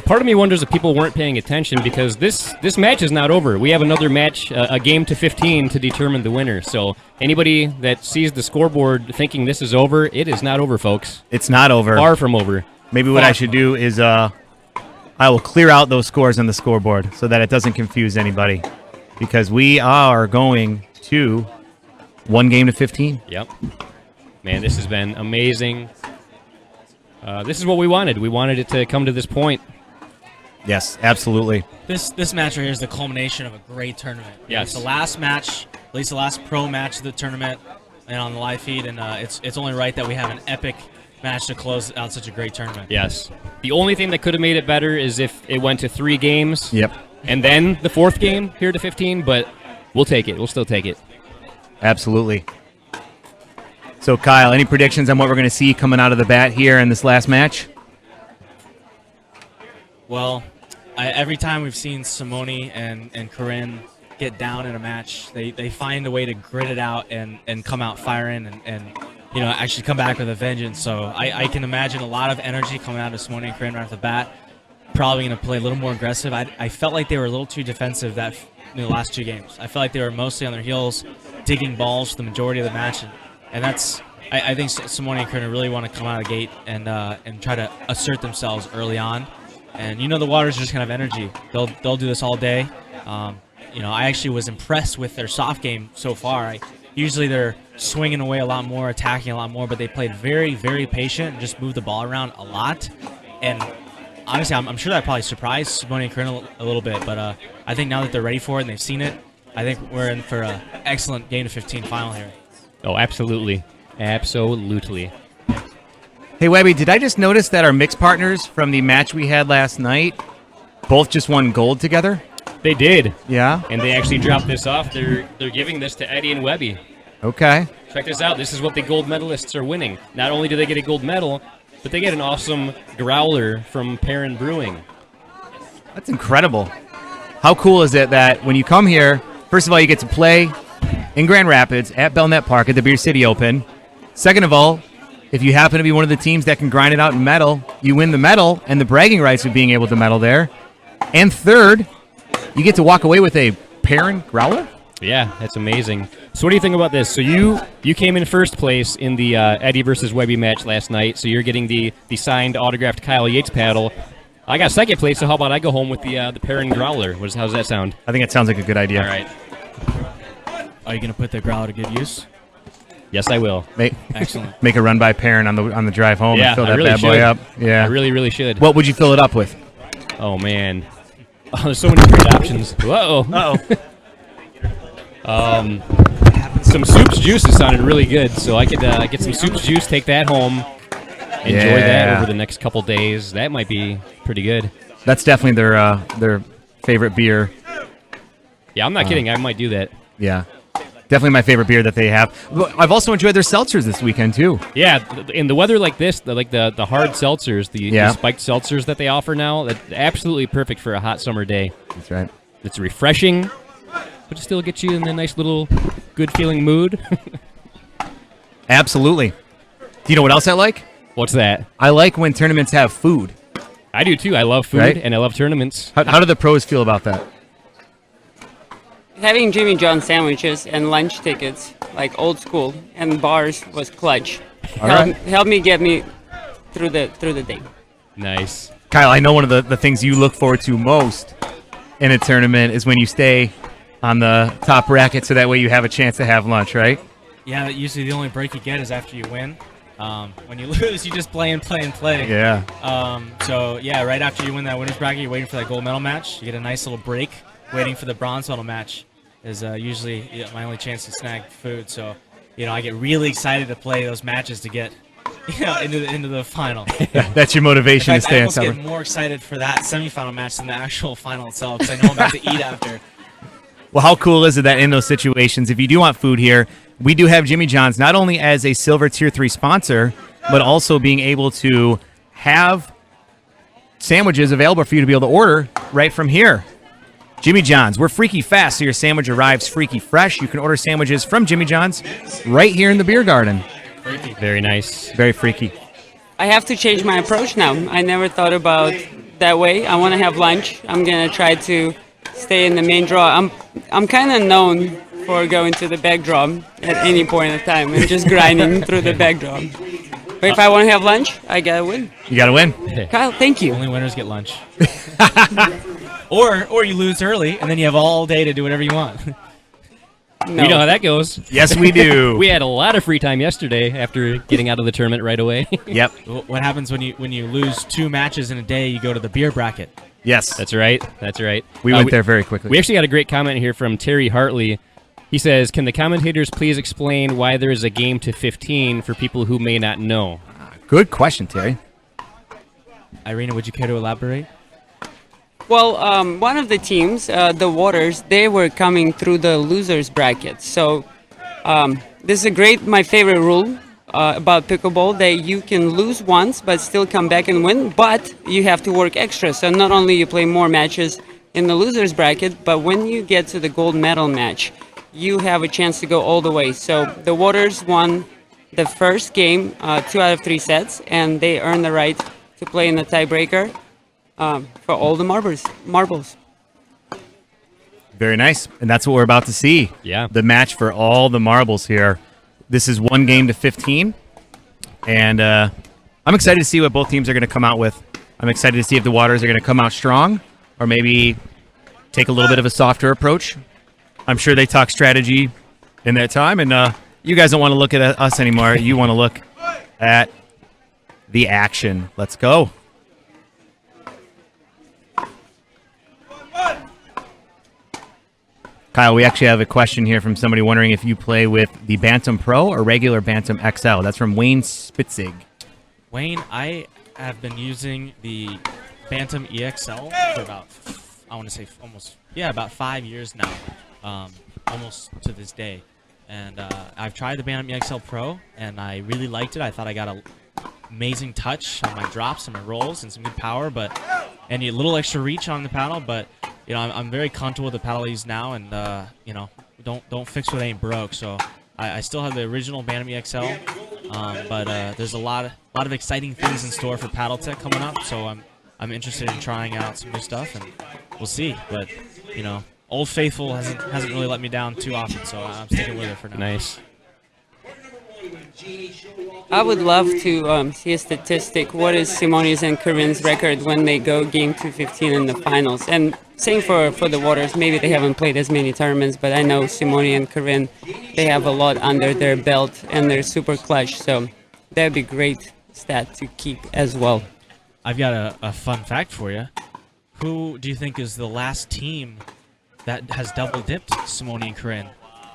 Part of me wonders if people weren't paying attention because this match is not over. We have another match, a game to 15 to determine the winner. So anybody that sees the scoreboard thinking this is over, it is not over, folks. It's not over. Far from over. Maybe what I should do is I will clear out those scores on the scoreboard so that it doesn't confuse anybody. Because we are going to 1 game to 15. Yep. Man, this has been amazing. This is what we wanted. We wanted it to come to this point. Yes, absolutely. This match right here is the culmination of a great tournament. Yes. It's the last match, at least the last pro match of the tournament, and on the live feed, and it's only right that we have an epic match to close out such a great tournament. Yes. The only thing that could have made it better is if it went to 3 games. Yep. And then the 4th game here to 15, but we'll take it. We'll still take it. Absolutely. So, Kyle, any predictions on what we're going to see coming out of the bat here in this last match? Well, every time we've seen Simone and Corinne get down in a match, they find a way to grit it out and come out firing and actually come back with a vengeance. So I can imagine a lot of energy coming out of Simone and Corinne right off the bat. Probably going to play a little more aggressive. I felt like they were a little too defensive the last 2 games. I felt like they were mostly on their heels, digging balls for the majority of the match, and that's. I think Simone and Corinne really want to come out of the gate and try to assert themselves early on. And the Waters just kind of energy. They'll do this all day. I actually was impressed with their soft game so far. Usually they're swinging away a lot more, attacking a lot more, but they played very, very patient and just moved the ball around a lot. And honestly, I'm sure that probably surprised Simone and Corinne a little bit, but I think now that they're ready for it and they've seen it, I think we're in for an excellent game to 15 final here. Oh, absolutely. Absolutely. Hey, Webby, did I just notice that our mix partners from the match we had last night both just won gold together? They did. Yeah? And they actually dropped this off. They're giving this to Eddy and Webby. Okay. Check this out. This is what the gold medalists are winning. Not only do they get a gold medal, but they get an awesome growler from Perrin Brewing. That's incredible. How cool is it that when you come here, first of all, you get to play in Grand Rapids at Belknap Park at the Beer City Open. Second of all, if you happen to be one of the teams that can grind it out in medal, you win the medal and the bragging rights of being able to medal there. And third, you get to walk away with a Perrin growler? Yeah, that's amazing. So what do you think about this? So you came in first place in the Eddy versus Webby match last night, so you're getting the signed, autographed Kyle Yates paddle. I got second place, so how about I go home with the Perrin growler? How's that sound? I think it sounds like a good idea. All right. Are you going to put the growler to good use? Yes, I will. Excellent. Make a run by Perrin on the drive home Yeah, and fill I that really bad boy should. up. Yeah. I really, really should. What would you fill it up with? Oh, man. Oh, there's so many great options. Whoa. Uh-oh. Some Soup's Juices sounded really good, so I could get some Soup's Juice, take that home, enjoy that over the next couple days. That might be pretty good. That's definitely their favorite beer. Yeah, I'm not kidding. I might do that. Yeah. Definitely my favorite beer that they have. I've also enjoyed their seltzers this weekend, too. Yeah, in the weather like this, the hard seltzers, the spiked seltzers that they offer now, that's absolutely perfect for a hot summer day. That's right. It's refreshing, but it still gets you in a nice little good-feeling mood. Absolutely. Do you know what else I like? What's that? I like when tournaments have food. I do, too. I love food, Right? and I love tournaments. How do the pros feel about that? Having Jimmy John sandwiches and lunch tickets, like old school, and bars was clutch. All right. Help me get me through the day. Nice. Kyle, I know one of the things you look forward to most in a tournament is when you stay on the top bracket so that way you have a chance to have lunch, right? Yeah, usually the only break you get is after you win. When you lose, you just play and play and play. Yeah. So, yeah, right after you win that winner's bracket, you're waiting for that gold medal match. You get a nice little break waiting for the bronze medal match. Is usually my only chance to snag food. So, I get really excited to play those matches to get into the final. That's your motivation In to fact, stay I on almost top. get more excited for that semifinal match than the actual final itself because I know I'm about to eat after. Well, how cool is it that in those situations, if you do want food here, we do have Jimmy John's not only as a silver tier 3 sponsor, but also being able to have sandwiches available for you to be able to order right from here. Jimmy John's, we're freaky fast, so your sandwich arrives freaky fresh. You can order sandwiches from Jimmy John's right here in the beer garden. Freaky. Very nice. Very freaky. I have to change my approach now. I never thought about that way. I want to have lunch. I'm going to try to stay in the main draw. I'm kind of known for going to the back draw at any point in time and just grinding through the back draw. But if I want to have lunch, I got to win. You got to win. Kyle, thank you. Only winners get lunch. Or you lose early, and then you have all day to do whatever you want. No. We know how that goes. Yes, we do. We had a lot of free time yesterday after getting out of the tournament right away. Yep. What happens when you lose 2 matches in a day? You go to the beer bracket. Yes. That's right. That's right. We went there very quickly. We actually got a great comment here from Terry Hartley. He says, "Can the commentators please explain why there is a game to 15 for people who may not know?" Good question, Terry. Irina, would you care to elaborate? Well, one of the teams, the Waters, they were coming through the losers bracket. So this is my favorite rule about pickleball, that you can lose once but still come back and win, but you have to work extra. So not only you play more matches in the losers bracket, but when you get to the gold medal match, you have a chance to go all the way. So the Waters won the first game, 2 out of 3 sets, and they earned the right to play in the tiebreaker for all the marbles. Very nice. And that's what we're about to see. Yeah. The match for all the marbles here. This is 1 game to 15. And I'm excited to see what both teams are going to come out with. I'm excited to see if the Waters are going to come out strong or maybe take a little bit of a softer approach. I'm sure they talk strategy in that time. And you guys don't want to look at us anymore. You want to look at the action. Let's go. Kyle, we actually have a question here from somebody wondering if you play with the Bantam Pro or regular Bantam XL. That's from Wayne Spitzig. Wayne, I have been using the Bantam EXL for about, about 5 years now, almost to this day. And I've tried the Bantam EXL Pro, and I really liked it. I thought I got an amazing touch on my drops and my rolls and some good power, and a little extra reach on the paddle, but I'm very comfortable with the paddle I use now, and don't fix what ain't broke. So I still have the original Bantam EXL, but there's a lot of exciting things in store for Paddle Tech coming up. So I'm interested in trying out some new stuff, and we'll see. But Old Faithful hasn't really let me down too often, so I'm sticking with it for now. Nice. I would love to see a statistic. What is Simone's and Corinne's record when they go game 215 in the finals? And same for the Waters. Maybe they haven't played as many tournaments, but I know Simone and Corinne, they have a lot under their belt, and they're super clutch. So that would be great stat to keep as well. I've got a fun fact for you. Who do you think is the last team that has double-dipped Simone and Corinne,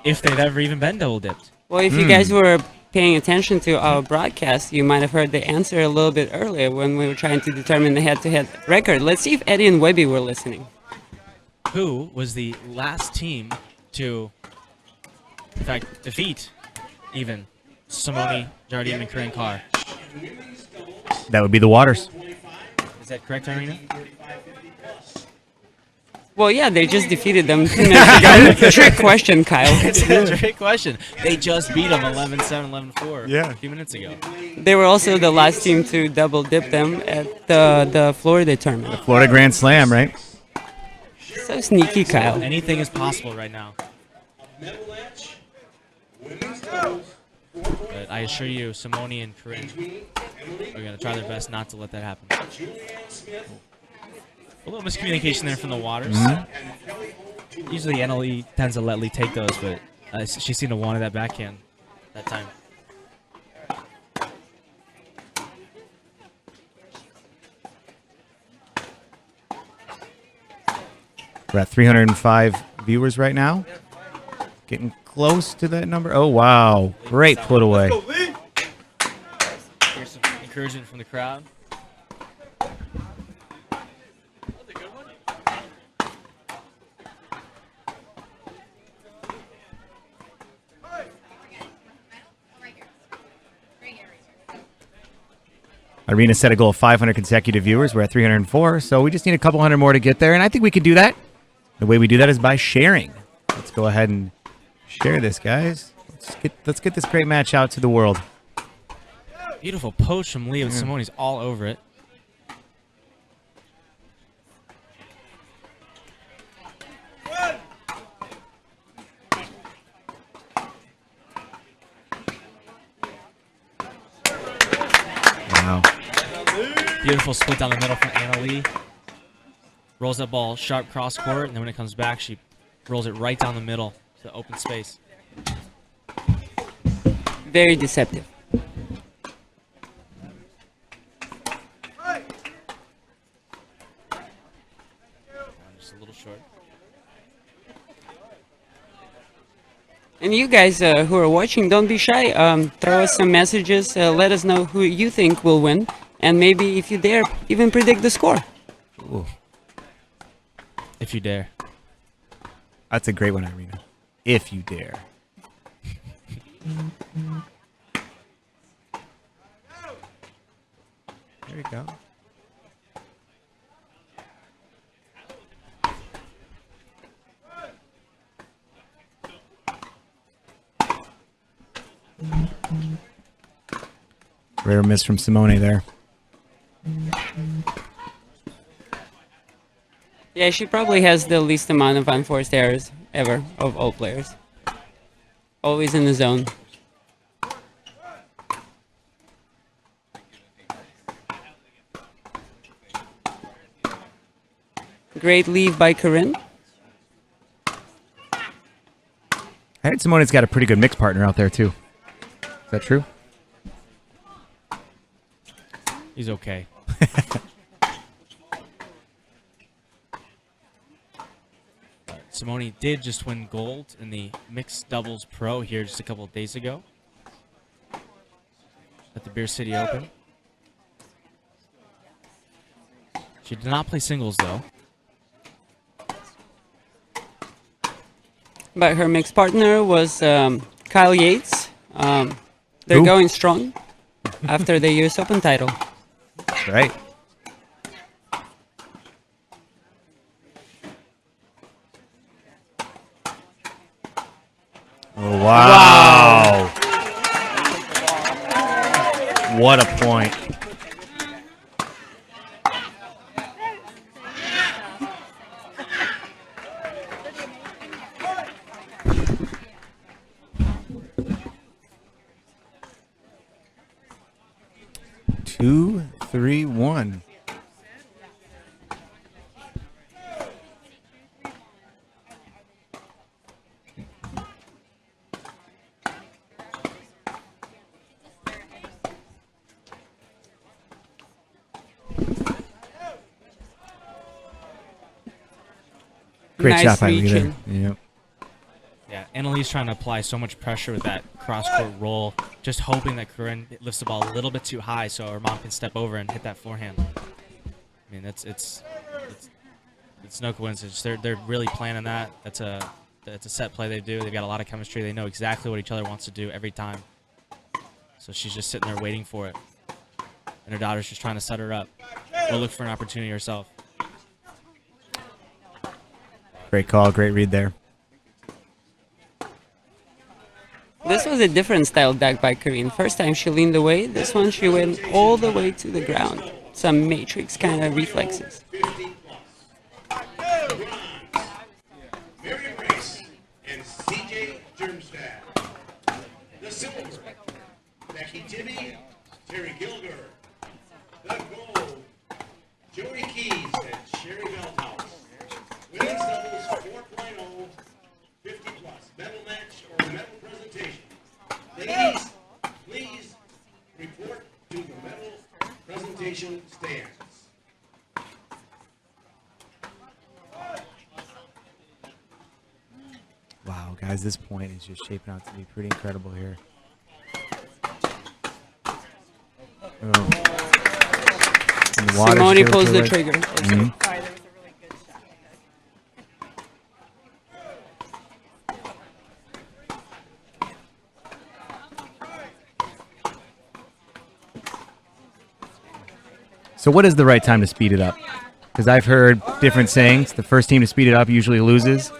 if they've ever even been double-dipped? Well, if you guys were paying attention to our broadcast, you might have heard the answer a little bit earlier when we were trying to determine the head-to-head record. Let's see if Eddy and Webby were listening. Who was the last team to, in fact, defeat even Simone, Jardim, and Corinne Carr? That would be the Waters. Is that correct, Irina? Well, yeah, they just defeated them 2 minutes ago. Trick question, Kyle. It's a trick question. They just beat them 11-7, 11-4 a few minutes ago. They were also the last team to double dip them at the Florida tournament. Florida Grand Slam, right? So sneaky, Kyle. Anything is possible right now. But I assure you, Simone and Corinne are going to try their best not to let that happen. A little miscommunication there from the Waters. Mm-hmm. Usually NLE tends to let Lee take those, but she seemed to want that backhand that time. We're at 305 viewers right now. Getting close to that number. Oh, wow. Great put away. Here's some encouragement from the crowd. Irina set a goal of 500 consecutive viewers. We're at 304, so we just need a couple hundred more to get there, and I think we can do that. The way we do that is by sharing. Let's go ahead and share this, guys. Let's get this great match out to the world. Beautiful post from Lee with Simone's all over it. Wow. Beautiful split down the middle from Anna Lee. Rolls that ball sharp cross court, and then when it comes back, she rolls it right down the middle to the open space. Very deceptive. Just a little short. And you guys who are watching, don't be shy. Throw us some messages. Let us know who you think will win. And maybe, if you dare, even predict the score. Ooh, If you dare. that's a great one, Irina. If you dare. There you go. Rare miss from Simone there. Yeah, she probably has the least amount of unforced errors ever of all players. Always in the zone. Great leave by Corinne. I heard Simone's got a pretty good mix partner out there, too. Is that true? He's okay. Simone did just win gold in the mixed doubles pro here just a couple of days ago at the Beer City Open. She did not play singles though. But her mixed partner was Kyle Yates. They're Who? going strong after the US Open title. That's right. Oh, wow. What a point. Two, 3, 1. Great Nice shot by Lee there. reaching. Yep. Yeah, Annalise trying to apply so much pressure with that cross-court roll, just hoping that Corinne lifts the ball a little bit too high so her mom can step over and hit that forehand. I mean, it's no coincidence. They're really planning that. That's a set play they do. They've got a lot of chemistry. They know exactly what each other wants to do every time. So she's just sitting there waiting for it, and her daughter's just trying to set her up or look for an opportunity herself. Great call. Great read there. This was a different style duck by Corinne. First time she leaned away. This one she went all the way to the ground. Some matrix kind of reflexes. 50 plus. Miriam Race and CJ Germstad. The silver, Becky Tibby, Terry Gilger. The gold, Jody Keys and Sherry Veldhouse. Women's doubles 4.0, 50 plus. Medal match or medal presentation. Ladies, please report to the medal presentation stands. Wow, guys, this point is just shaping out to be pretty incredible here. Oh. And the water Simone just pulls goes the away. trigger. Mhm. Sorry, there was a really good shot. So what is the right time to speed it up? Because I've heard different sayings. The first team to speed it up usually loses.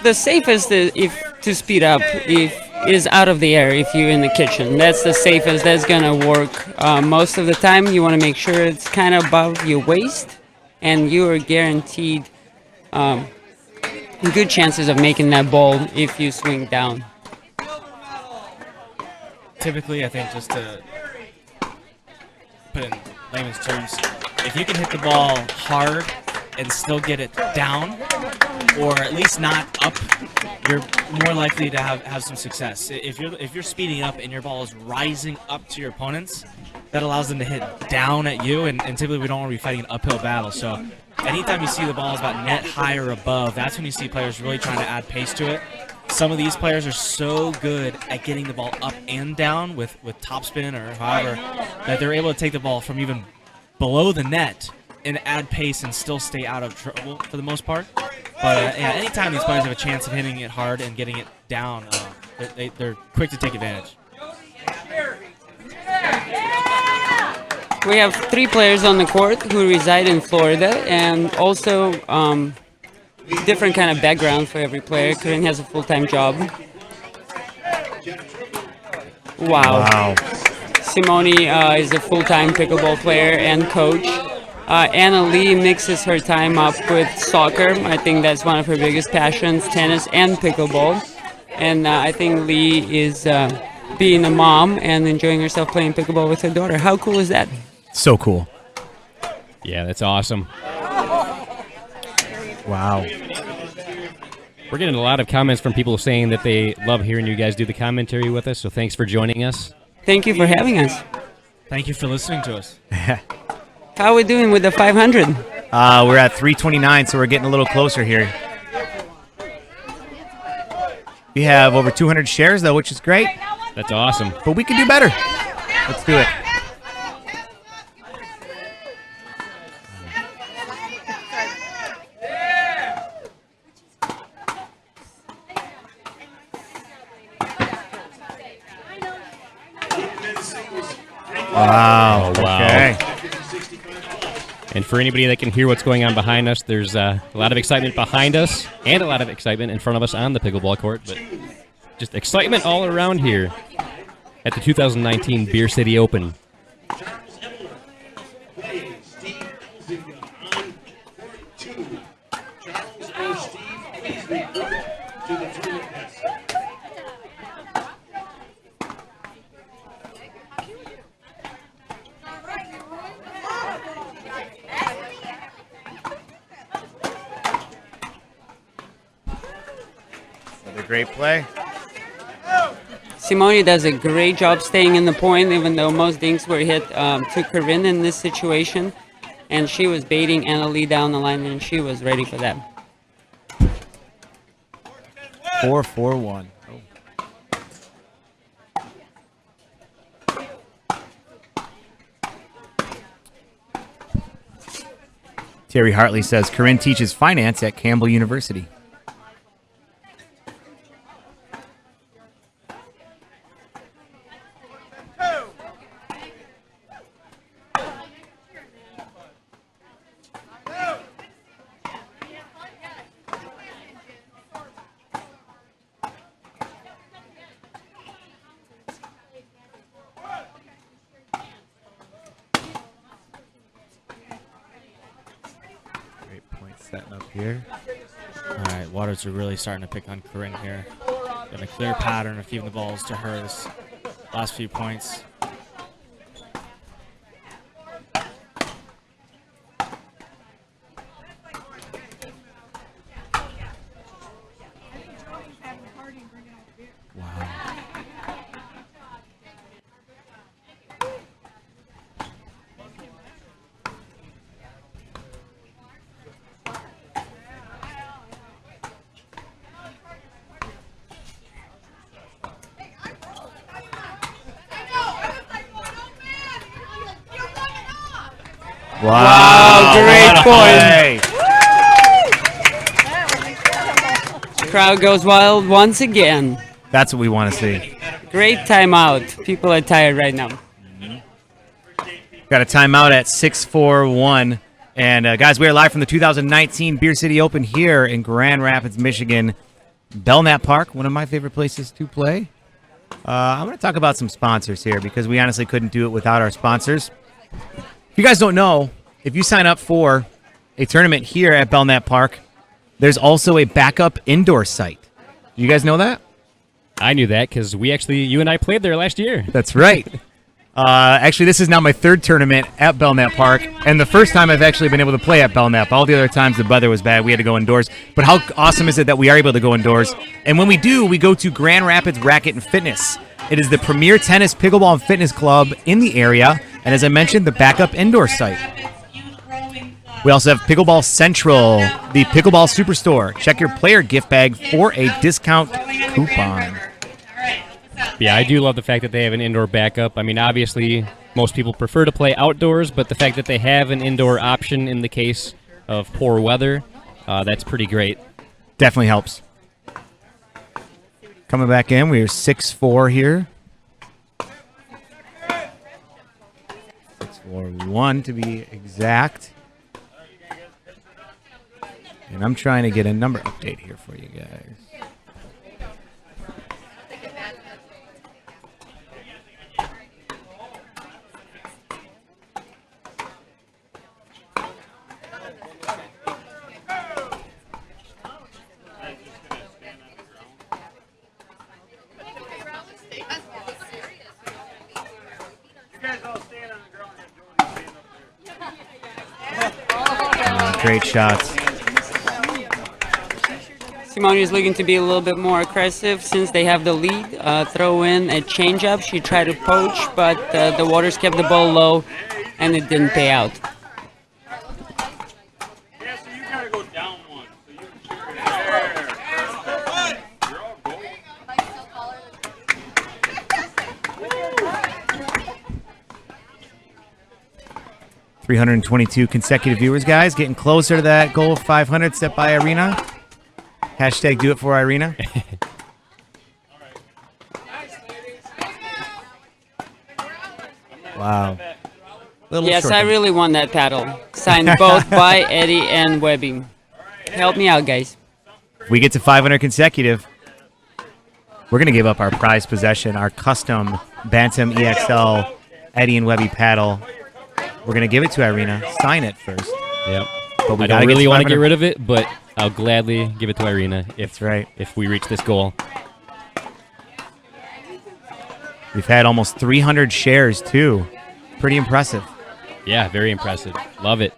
The safest to speed up is out of the air if you're in the kitchen. That's the safest. That's gonna work. Most of the time, you want to make sure it's kind of above your waist, and you are guaranteed good chances of making that ball if you swing down. Typically, I think just to put it in layman's terms, if you can hit the ball hard and still get it down, or at least not up, you're more likely to have some success. If you're speeding up and your ball is rising up to your opponents, that allows them to hit down at you, and typically we don't want to be fighting an uphill battle. So anytime you see the ball is about net high or above, that's when you see players really trying to add pace to it. Some of these players are so good at getting the ball up and down with topspin or however that they're able to take the ball from even below the net and add pace and still stay out of trouble for the most part. But yeah, anytime these players have a chance of hitting it hard and getting it down, they're quick to take advantage. We have 3 players on the court who reside in Florida, and also different kind of background for every player. Corinne has a full-time job. Wow. Simone is a full-time pickleball player and coach. Anna Lee mixes her time up with soccer. I think that's one of her biggest passions, tennis and pickleball. And I think Lee is being a mom and enjoying herself playing pickleball with her daughter. How cool is that? So cool. Yeah, that's awesome. Wow. We're getting a lot of comments from people saying that they love hearing you guys do the commentary with us, so thanks for joining us. Thank you for having us. Thank you for listening to us. How are we doing with the 500? We're at 329, so we're getting a little closer here. We have over 200 shares, though, which is great. That's awesome. But we can do better. Let's do it. Wow. Okay. And for anybody that can hear what's going on behind us, there's a lot of excitement behind us and a lot of excitement in front of us on the pickleball court, but just excitement all around here at the 2019 Beer City Open. Great play. Simone does a great job staying in the point, even though most dinks were hit to Corinne in this situation. And she was baiting Anna Lee down the line, and she was ready for that. 4-4-1. Terry Hartley says Corinne teaches finance at Campbell University. Setting up here. All right, Waters are really starting to pick on Corinne here. Got a clear pattern of keeping the balls to her this last few points. Wow, great point. Crowd goes wild once again. That's what we want to see. Great timeout. People are tired right now. Got a timeout at 6:41. And guys, we are live from the 2019 Beer City Open here in Grand Rapids, Michigan. Belknap Park, one of my favorite places to play. I'm going to talk about some sponsors here because we honestly couldn't do it without our sponsors. If you guys don't know, if you sign up for a tournament here at Belknap Park, there's also a backup indoor site. Do you guys know that? I knew that because you and I played there last year. That's right. Actually, this is now my third tournament at Belknap Park, and the first time I've actually been able to play at Belknap. All the other times the weather was bad, we had to go indoors. But how awesome is it that we are able to go indoors? And when we do, we go to Grand Rapids Racket and Fitness. It is the premier tennis, pickleball, and fitness club in the area, and as I mentioned, the backup indoor site. We also have Pickleball Central, the Pickleball Superstore. Check your player gift bag for a discount coupon. Yeah, I do love the fact that they have an indoor backup. I mean, obviously, most people prefer to play outdoors, but the fact that they have an indoor option in the case of poor weather, that's pretty great. Definitely helps. Coming back in, we are 6-4 here. 6-4-1 to be exact. And I'm trying to get a number update here for you guys. Great shots. Simone is looking to be a little bit more aggressive since they have the lead. Throw in a changeup. She tried to poach, but the Waters kept the ball low, and it didn't pay out. Yeah, so you gotta go down one. So you can carry it there. You're all gold. 322 consecutive viewers, guys. Getting closer to that goal of 500 set by Irina. Hashtag do it for Irina. Wow. Yes, I really won that paddle. Signed both by Eddy and Webby. Help me out, guys. If we get to 500 consecutive, we're going to give up our prized possession, our custom Bantam EXL Eddy and Webby paddle. We're going to give it to Irina. Sign it first. Yep. But we I don't really want to get 500. rid of it, but I'll gladly give it to Irina That's right. if we reach this goal. We've had almost 300 shares, too. Pretty impressive. Yeah, very impressive. Love it.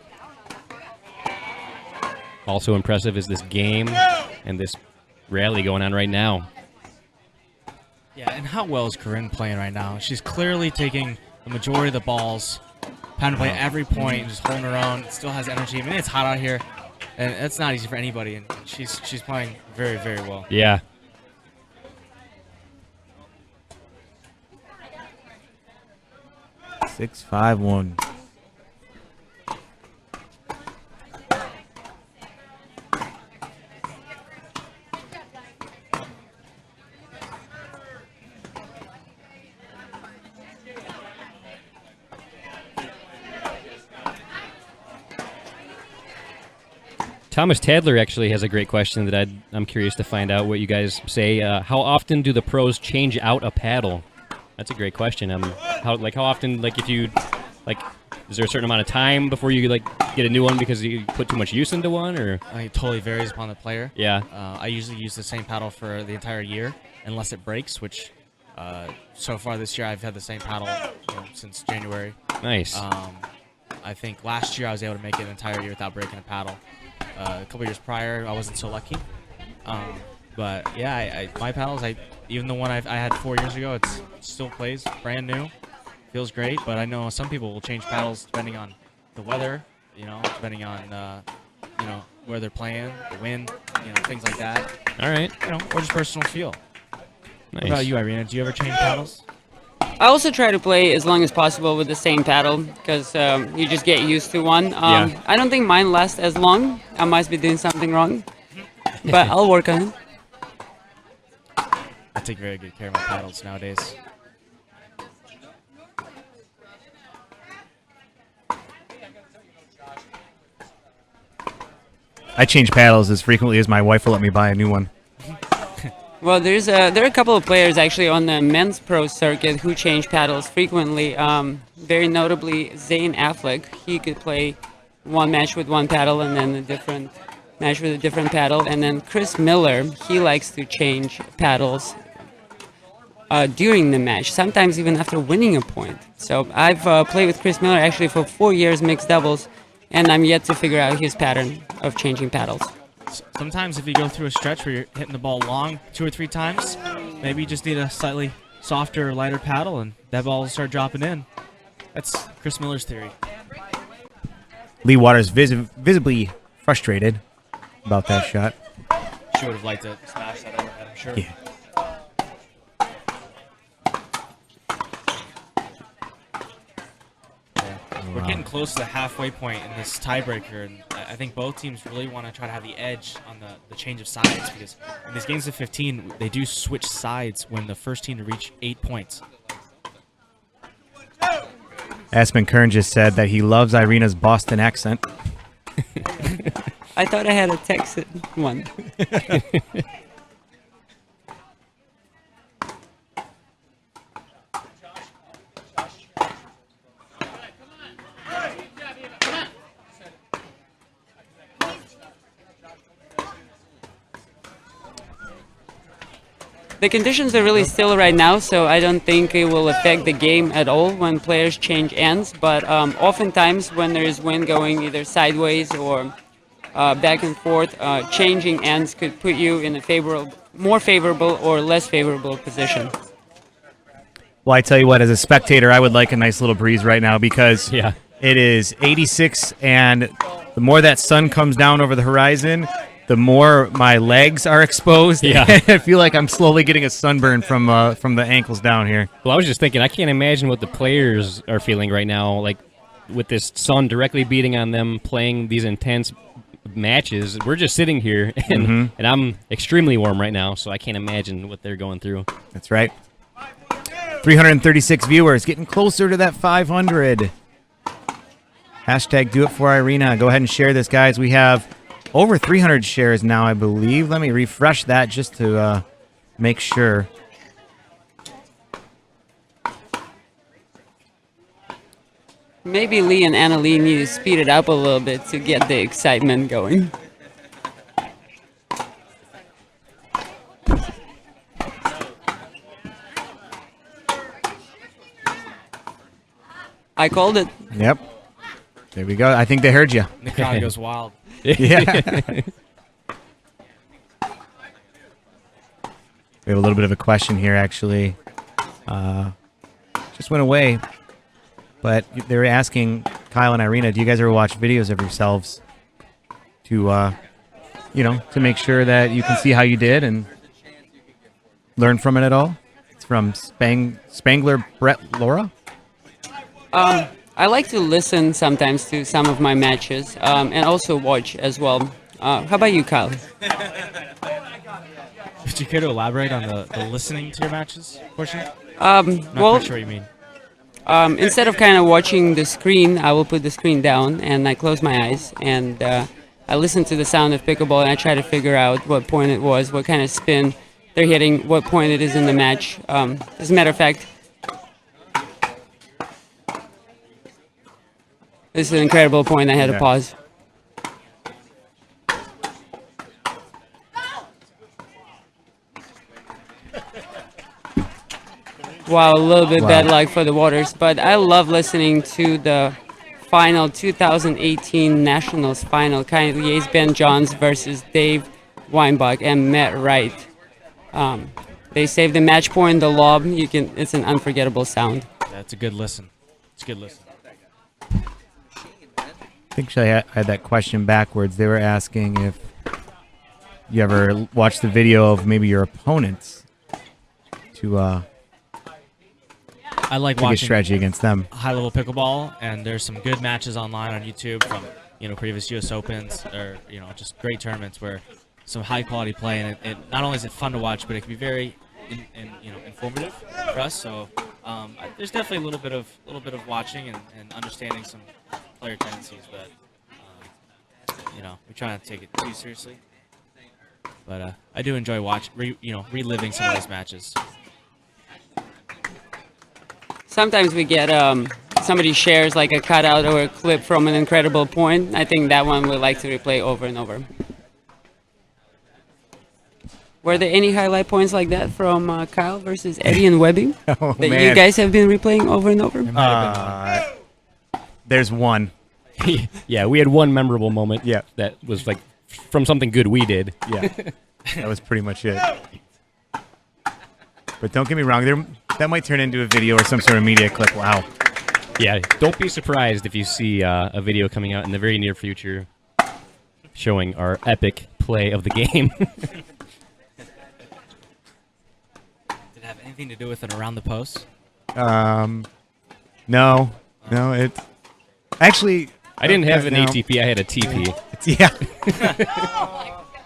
Also impressive is this game and this rally going on right now. Yeah, and how well is Corinne playing right now? She's clearly taking the majority of the balls, pound to play every point, just holding her own. Still has energy. I mean, it's hot out here, and it's not easy for anybody. And she's playing very, very well. Yeah. Six, 5-1. Thomas Tadler actually has a great question that I'm curious to find out what you guys say. How often do the pros change out a paddle? That's a great question. How often, if you, is there a certain amount of time before you get a new one because you put too much use into one, or? I mean, it totally varies upon the player. Yeah. I usually use the same paddle for the entire year, unless it breaks, which so far this year I've had the same paddle since January. Nice. I think last year I was able to make it an entire year without breaking a paddle. A couple years prior, I wasn't so lucky. But yeah, my paddles, even the one I had 4 years ago, it still plays brand new. Feels great, but I know some people will change paddles depending on the weather, depending on where they're playing, the wind, things like that. All right. Or just personal feel. Nice. What about you, Irina? Do you ever change paddles? I also try to play as long as possible with the same paddle because you just get used to one. Yeah. I don't think mine lasts as long. I must be doing something wrong, but I'll work on it. I take very good care of my paddles nowadays. I change paddles as frequently as my wife will let me buy a new one. Well, there are a couple of players actually on the men's pro circuit who change paddles frequently. Very notably, Zane Affleck. He could play one match with one paddle and then a different match with a different paddle. And then Chris Miller, he likes to change paddles during the match, sometimes even after winning a point. So I've played with Chris Miller actually for 4 years mixed doubles, and I'm yet to figure out his pattern of changing paddles. Sometimes if you go through a stretch where you're hitting the ball long 2 or 3 times, maybe you just need a slightly softer, lighter paddle, and that ball will start dropping in. That's Chris Miller's theory. Lee Waters visibly frustrated about that shot. She would have liked to smash that overhead, I'm sure. Yeah. We're getting close to the halfway point in this tiebreaker, and I think both teams really want to try to have the edge on the change of sides, because in these games of 15, they do switch sides when the first team to reach 8 points. Aspen Kern just said that he loves Irina's Boston accent. I thought I had a Texan one. The conditions are really still right now, so I don't think it will affect the game at all when players change ends. But oftentimes when there's wind going either sideways or back and forth, changing ends could put you in a more favorable or less favorable position. Well, I tell you what, as a spectator, I would like a nice little breeze right now because Yeah. it is 86, and the more that sun comes down over the horizon, the more my legs are exposed. Yeah. I feel like I'm slowly getting a sunburn from the ankles down here. Well, I was just thinking, I can't imagine what the players are feeling right now, like with this sun directly beating on them, playing these intense matches. We're just sitting here, and I'm extremely warm right now, so I can't imagine what they're going through. That's right. 336 viewers, getting closer to that 500. Hashtag do it for Irina. Go ahead and share this, guys. We have over 300 shares now, I believe. Let me refresh that just to make sure. Maybe Lee and Annalie need to speed it up a little bit to get the excitement going. I called it. Yep. There we go. I think they heard you. The crowd goes wild. Yeah. We have a little bit of a question here, actually. Just went away. But they were asking Kyle and Irina, do you guys ever watch videos of yourselves to, to make sure that you can see how you did and learn from it at all? It's from Spangler Brett Laura. I like to listen sometimes to some of my matches and also watch as well. How about you, Kyle? Would you care to elaborate on the listening to your matches portion? Well, Not quite sure what you mean. instead of kind of watching the screen, I will put the screen down and I close my eyes and I listen to the sound of pickleball and I try to figure out what point it was, what kind of spin they're hitting, what point it is in the match. As a matter of fact, this is an incredible point. I had to pause. Wow, a little bit bad luck for the Waters, but I love listening to the final 2018 Nationals final, Yates Ben Johns versus Dave Weinbach and Matt Wright. They saved the match point, the lob. It's an unforgettable sound. That's a good listen. It's a good listen. I think I had that question backwards. They were asking if you ever watched the video of maybe your opponents to I like get watching strategy against them. high-level pickleball, and there's some good matches online on YouTube from previous U.S. Opens or just great tournaments where some high-quality play, and it not only is it fun to watch, but it can be very informative for us. So there's definitely a little bit of watching and understanding some player tendencies, but we try not to take it too seriously. But I do enjoy reliving some of those matches. Sometimes we get somebody shares like a cutout or a clip from an incredible point. I think that one we like to replay over and over. Were there any highlight points like that from Kyle versus Eddy and Webby that you man. guys have been replaying over and over? There's one. Yeah, we had one memorable moment. Yeah. That was like from something good we did. Yeah, that was pretty much it. But don't get me wrong, that might turn into a video or some sort of media clip. Wow. Yeah, don't be surprised if you see a video coming out in the very near future showing our epic play of the game. Did it have anything to do with an around the post? No, it actually. I didn't have an no. ATP, I had a TP. Yeah.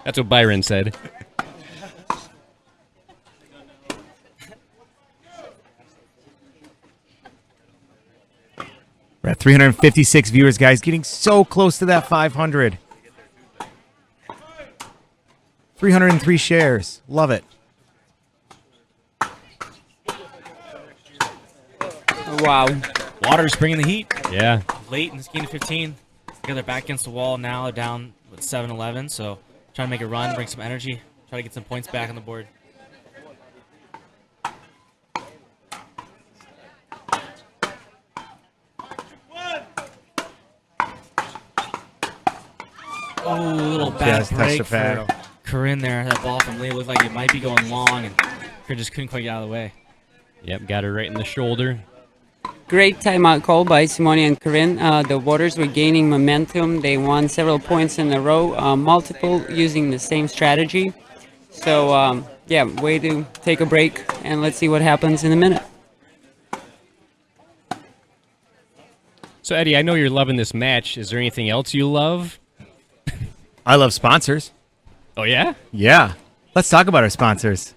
That's what Byron said. We're at 356 viewers, guys. Getting so close to that 500. 303 shares. Love it. Wow. Water's bringing the heat. Yeah. Late in this game to 15. They're back against the wall now. They're down with 7-11. So trying to make a run, bring some energy, try to get some points back on the board. Oh, a little bad Just touched break the paddle. for Corinne there. That ball from Lee looked like it might be going long, and Corinne just couldn't quite get out of the way. Yep, got her right in the shoulder. Great timeout call by Simone and Corinne. The Waters were gaining momentum. They won several points in a row, multiple using the same strategy. So, yeah, way to take a break, and let's see what happens in a minute. So, Eddie, I know you're loving this match. Is there anything else you love? I love sponsors. Oh, yeah? Yeah. Let's talk about our sponsors.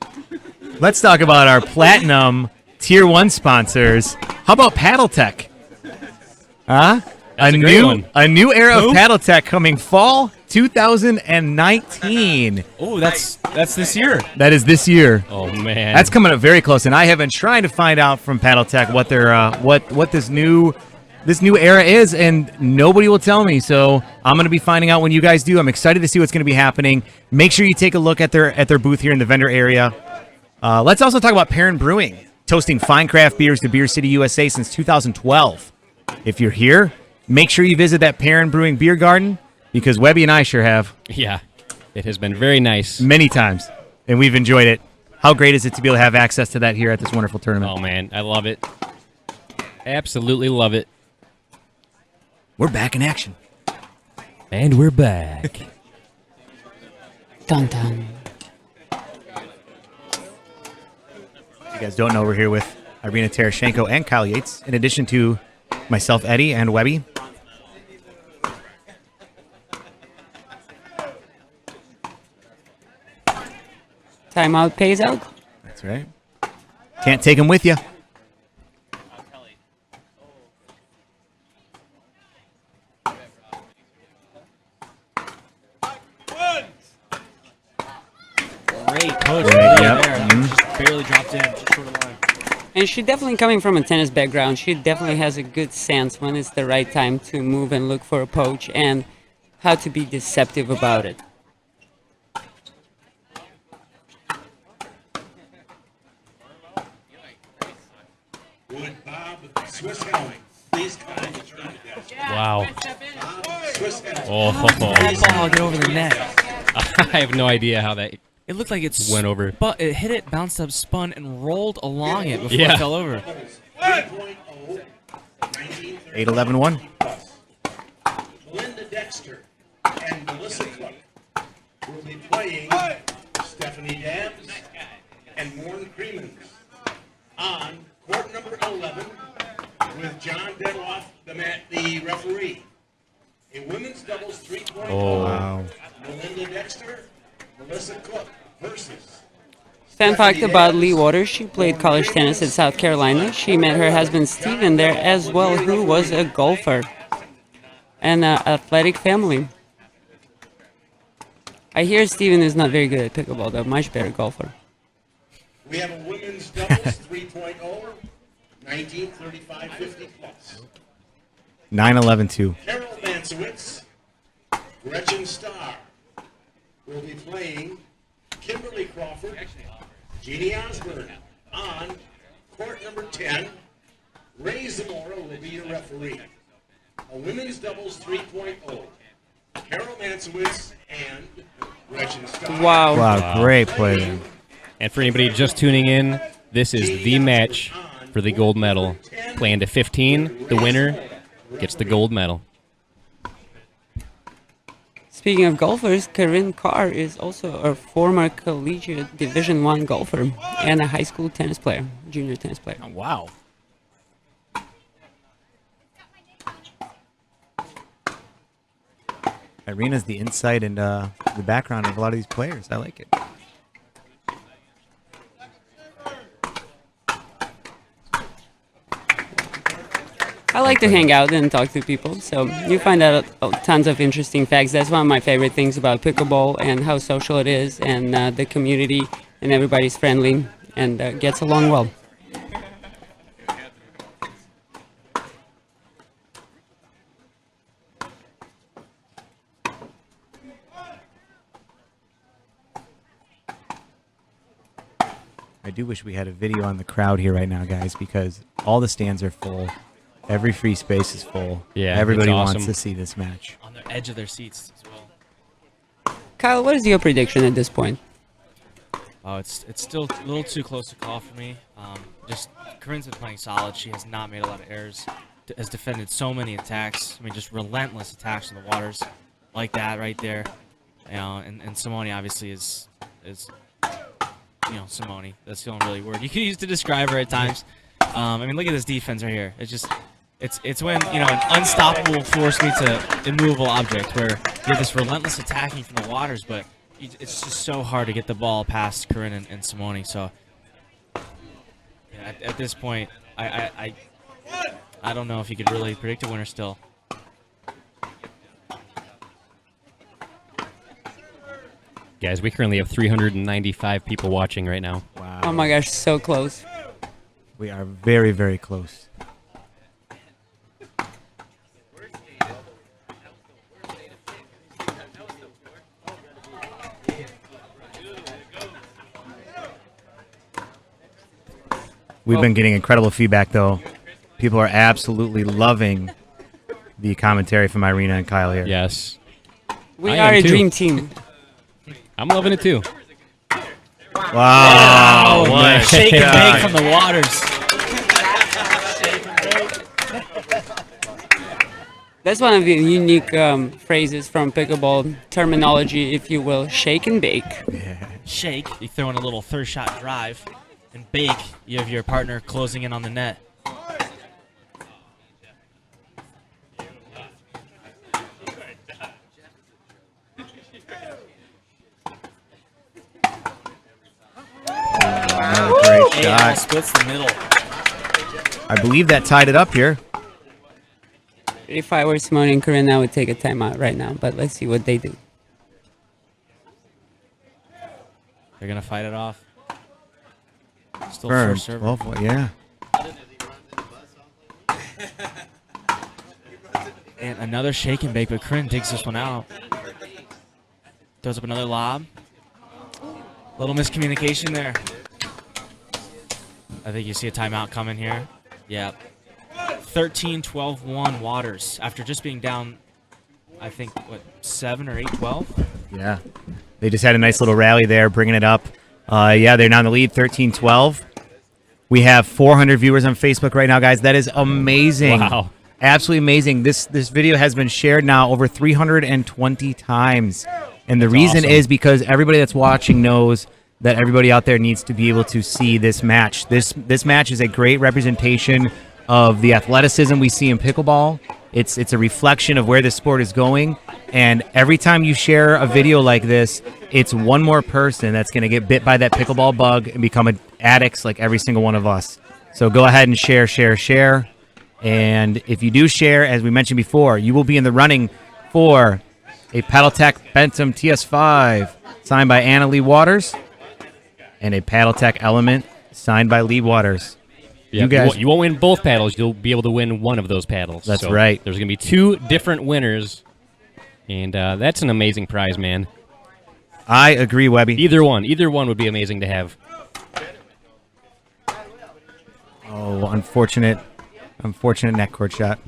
Let's talk about our platinum Tier 1 sponsors. How about Paddle Tech? Huh? That's a great one. A new era of Paddle Tech coming fall 2019. Oh, that's this year. That is this year. Oh, man. That's coming up very close, and I have been trying to find out from Paddle Tech what their what this new era is, and nobody will tell me. So I'm going to be finding out when you guys do. I'm excited to see what's going to be happening. Make sure you take a look at their booth here in the vendor area. Let's also talk about Perrin Brewing, toasting fine craft beers to Beer City, USA since 2012. If you're here, make sure you visit that Perrin Brewing Beer Garden, because Webby and I sure have. Yeah, it has been very nice. Many times, and we've enjoyed it. How great is it to be able to have access to that here at this wonderful tournament? Oh, man, I love it. Absolutely love it. We're back in action. And we're back. Dun dun. You guys don't know, we're here with Irina Terashenko and Kyle Yates, in addition to myself, Eddy, and Webby. Timeout pays out. That's right. Can't take them with you. Great coach. Right, There. yep. Just barely dropped in. Just short of line. And she definitely, coming from a tennis background, she definitely has a good sense when it's the right time to move and look for a poach and how to be deceptive about it. Would Bob Swiss helmet please come to the desk? Wow. Swiss helmet. Oh, That ball get over the net. I have no idea how that It looked like it went over. But it hit it, bounced up, spun, and rolled along it before Yeah. it fell over. 3.0, 1930. 8-11-1. Linda Dexter and Melissa Cook will be playing Stephanie Dabbs and Morn Creemans on court number 11 with John Deadloff, the referee. A women's doubles 3.0. Oh. Wow. Melinda Dexter, Melissa Cook versus Fun fact about Lee Waters, she played college tennis in South Carolina. She met her husband Steven there as well, who was a golfer and an athletic family. I hear Steven is not very good at pickleball, though. Much better golfer. We have a women's doubles 3.0, 1935-50 plus. 9-11-2. Carol Mansowitz, Gretchen Starr will be playing Kimberly Crawford, Jeannie Osborne on court number 10. Ray Zamora will be your referee. A women's doubles 3.0. Carol Mansowitz and Gretchen Starr. Wow. Wow, great play there. And for anybody just tuning in, this is the match for the gold medal. Playing to 15, the winner gets the gold medal. Speaking of golfers, Carr is also a former collegiate Division I golfer and a high school tennis player, junior tennis player. Oh, wow. Irina's the insight and the background of a lot of these players. I like it. I like to hang out and talk to people, so you find out tons of interesting facts. That's one of my favorite things about pickleball and how social it is, and the community, and everybody's friendly and gets along well. I do wish we had a video on the crowd here right now, guys, because all the stands are full. Every free space is full. Yeah, everybody it's wants awesome. to see this match. On the edge of their seats as well. Kyle, what is your prediction at this point? Oh, it's still a little too close to call for me. Just Corinne's been playing solid. She has not made a lot of errors. Has defended so many attacks. I mean, just relentless attacks in the waters, like that right there. You know, and Simone obviously is Simone. That's the only really word you can use to describe her at times. I mean, look at this defense right here. It's when an unstoppable force meets a immovable object, where you have this relentless attacking from the waters, but it's just so hard to get the ball past Corinne and Simone. So at this point, I don't know if you could really predict a winner still. Guys, we currently have 395 people watching right now. Wow. Oh my gosh, so close. We are very, very close. We've been getting incredible feedback, though. People are absolutely loving the commentary from Irina and Kyle here. Yes. We I are am a too. dream team. I'm loving it too. Wow. Oh, what man. a Shake and shot. bake from the waters. That's one of the unique phrases from pickleball terminology, if you will. Shake and bake. Shake, you throw in a little third shot drive, and bake, you have your partner closing in on the net. Great Yeah, shot. splits the middle. I believe that tied it up here. If I were Simone and Corinne, I would take a timeout right now, but let's see what they do. They're gonna fight it off. Still Burn. first server. 12, yeah. And another shake and bake, but Corinne digs this one out. Throws up another lob. Little miscommunication there. I think you see a timeout coming here. Yeah. 13-12-1 Waters after just being down, I think, 7 or 8-12? Yeah. They just had a nice little rally there, bringing it up. Yeah, they're now in the lead, 13-12. We have 400 viewers on Facebook right now, guys. That is amazing. Wow. Absolutely amazing. This video has been shared now over 320 times. And the reason awesome. is because everybody that's watching knows that everybody out there needs to be able to see this match. This match is a great representation of the athleticism we see in pickleball. It's a reflection of where the sport is going. And every time you share a video like this, it's one more person that's going to get bit by that pickleball bug and become addicts like every single one of us. So go ahead and share, share, share. And if you do share, as we mentioned before, you will be in the running for a PaddleTech Bentham TS5 signed by Anna Lee Waters, and a PaddleTech Element signed by Lee Waters. Yep, you won't win both paddles. You'll be able to win one of those paddles. That's so right. There's going to be 2 different winners, and that's an amazing prize, man. I agree, Webby. Either one would be amazing to have. Oh, unfortunate net court shot.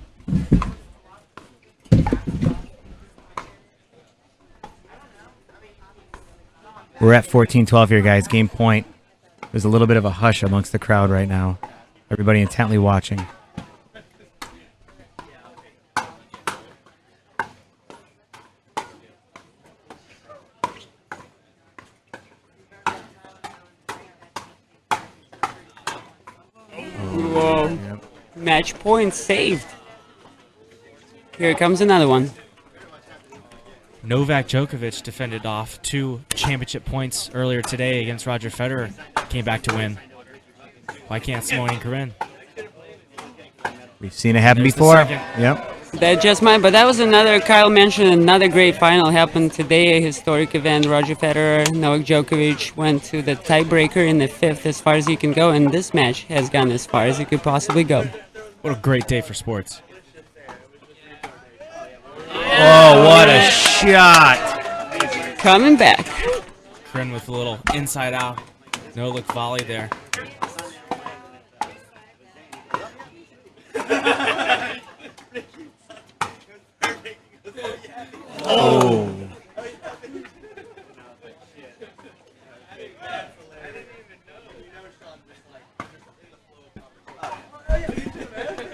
We're at 14-12 here, guys. Game point. There's a little bit of a hush amongst the crowd right now. Everybody intently watching. Whoa. Yep. Match point saved. Here comes another one. Novak Djokovic defended off 2 championship points earlier today against Roger Federer. Came back to win. Why can't Simone and Corinne? We've seen it happen There's the before. second. Yep. That just might, but that was another, Kyle mentioned another great final happened today, a historic event. Roger Federer, Novak Djokovic went to the tiebreaker in the 5th as far as you can go, and this match has gone as far as it could possibly go. What a great day for sports. Oh, what a shot. Coming back. Corinne with a little inside out, no look volley there. Oh.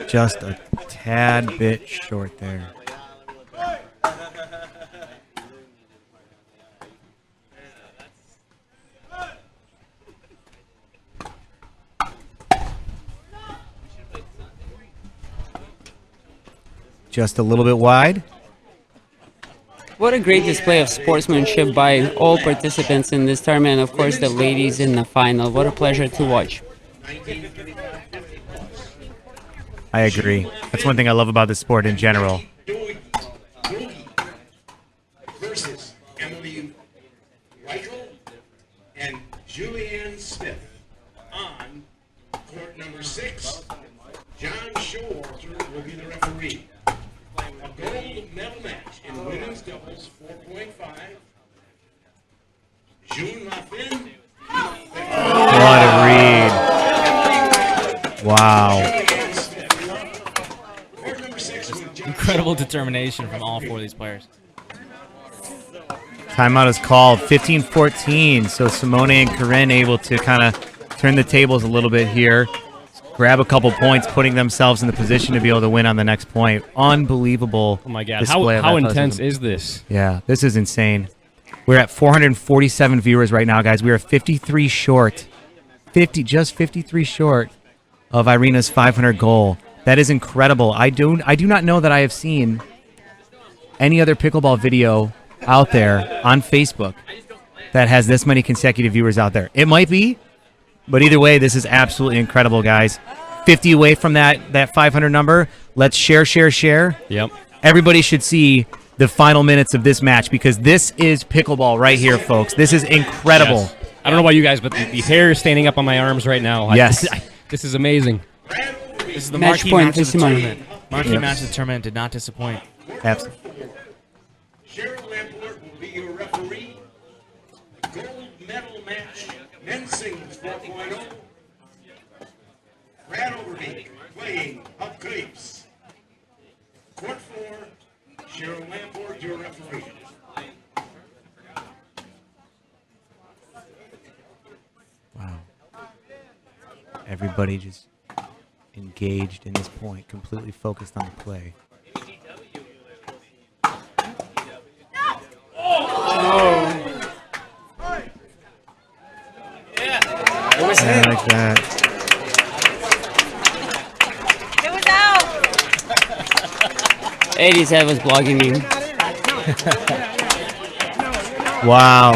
Just a tad bit short there. Just a little bit wide. What a great display of sportsmanship by all participants in this tournament. Of course, the ladies in the final. What a pleasure to watch. I agree. That's one thing I love about this sport in general. Versus Emily Reichel and Julianne Smith. On court number 6, John Showalter will be the referee. A gold medal match in women's doubles 4.5. June Laffin. What a read. Wow. Court number 6 with John Incredible determination from all 4 of these players. Timeout is called. 15-14. So Simone and Corinne able to kind of turn the tables a little bit here. Grab a couple points, putting themselves in the position to be able to win on the next point. Unbelievable. Oh my God! display of How athleticism. intense is this? Yeah, this is insane. We're at 447 viewers right now, guys. We are 53 short. 53 short of Irina's 500 goal. That is incredible. I do not know that I have seen any other pickleball video out there on Facebook that has this many consecutive viewers out there. It might be, but either way, this is absolutely incredible, guys. 50 away from that 500 number. Let's share. Yep. Everybody should see the final minutes of this match because this is pickleball right here, folks. This is incredible. Yes. I don't know about you guys, but the hair is standing up on my arms right now. Yes. This is amazing. This is the Match marquee point match of the for Simone. tournament. Marquee Yep. match of the tournament did not disappoint. Absolutely. Cheryl Lamport will be your referee. Gold medal match, men's singles 4.0. Brad Overbeek playing Up Clips. Court 4, Cheryl Lamport, your referee. Wow. Everybody just engaged in this point, completely focused on the play. I like that. Eddy's head was blogging me. Wow.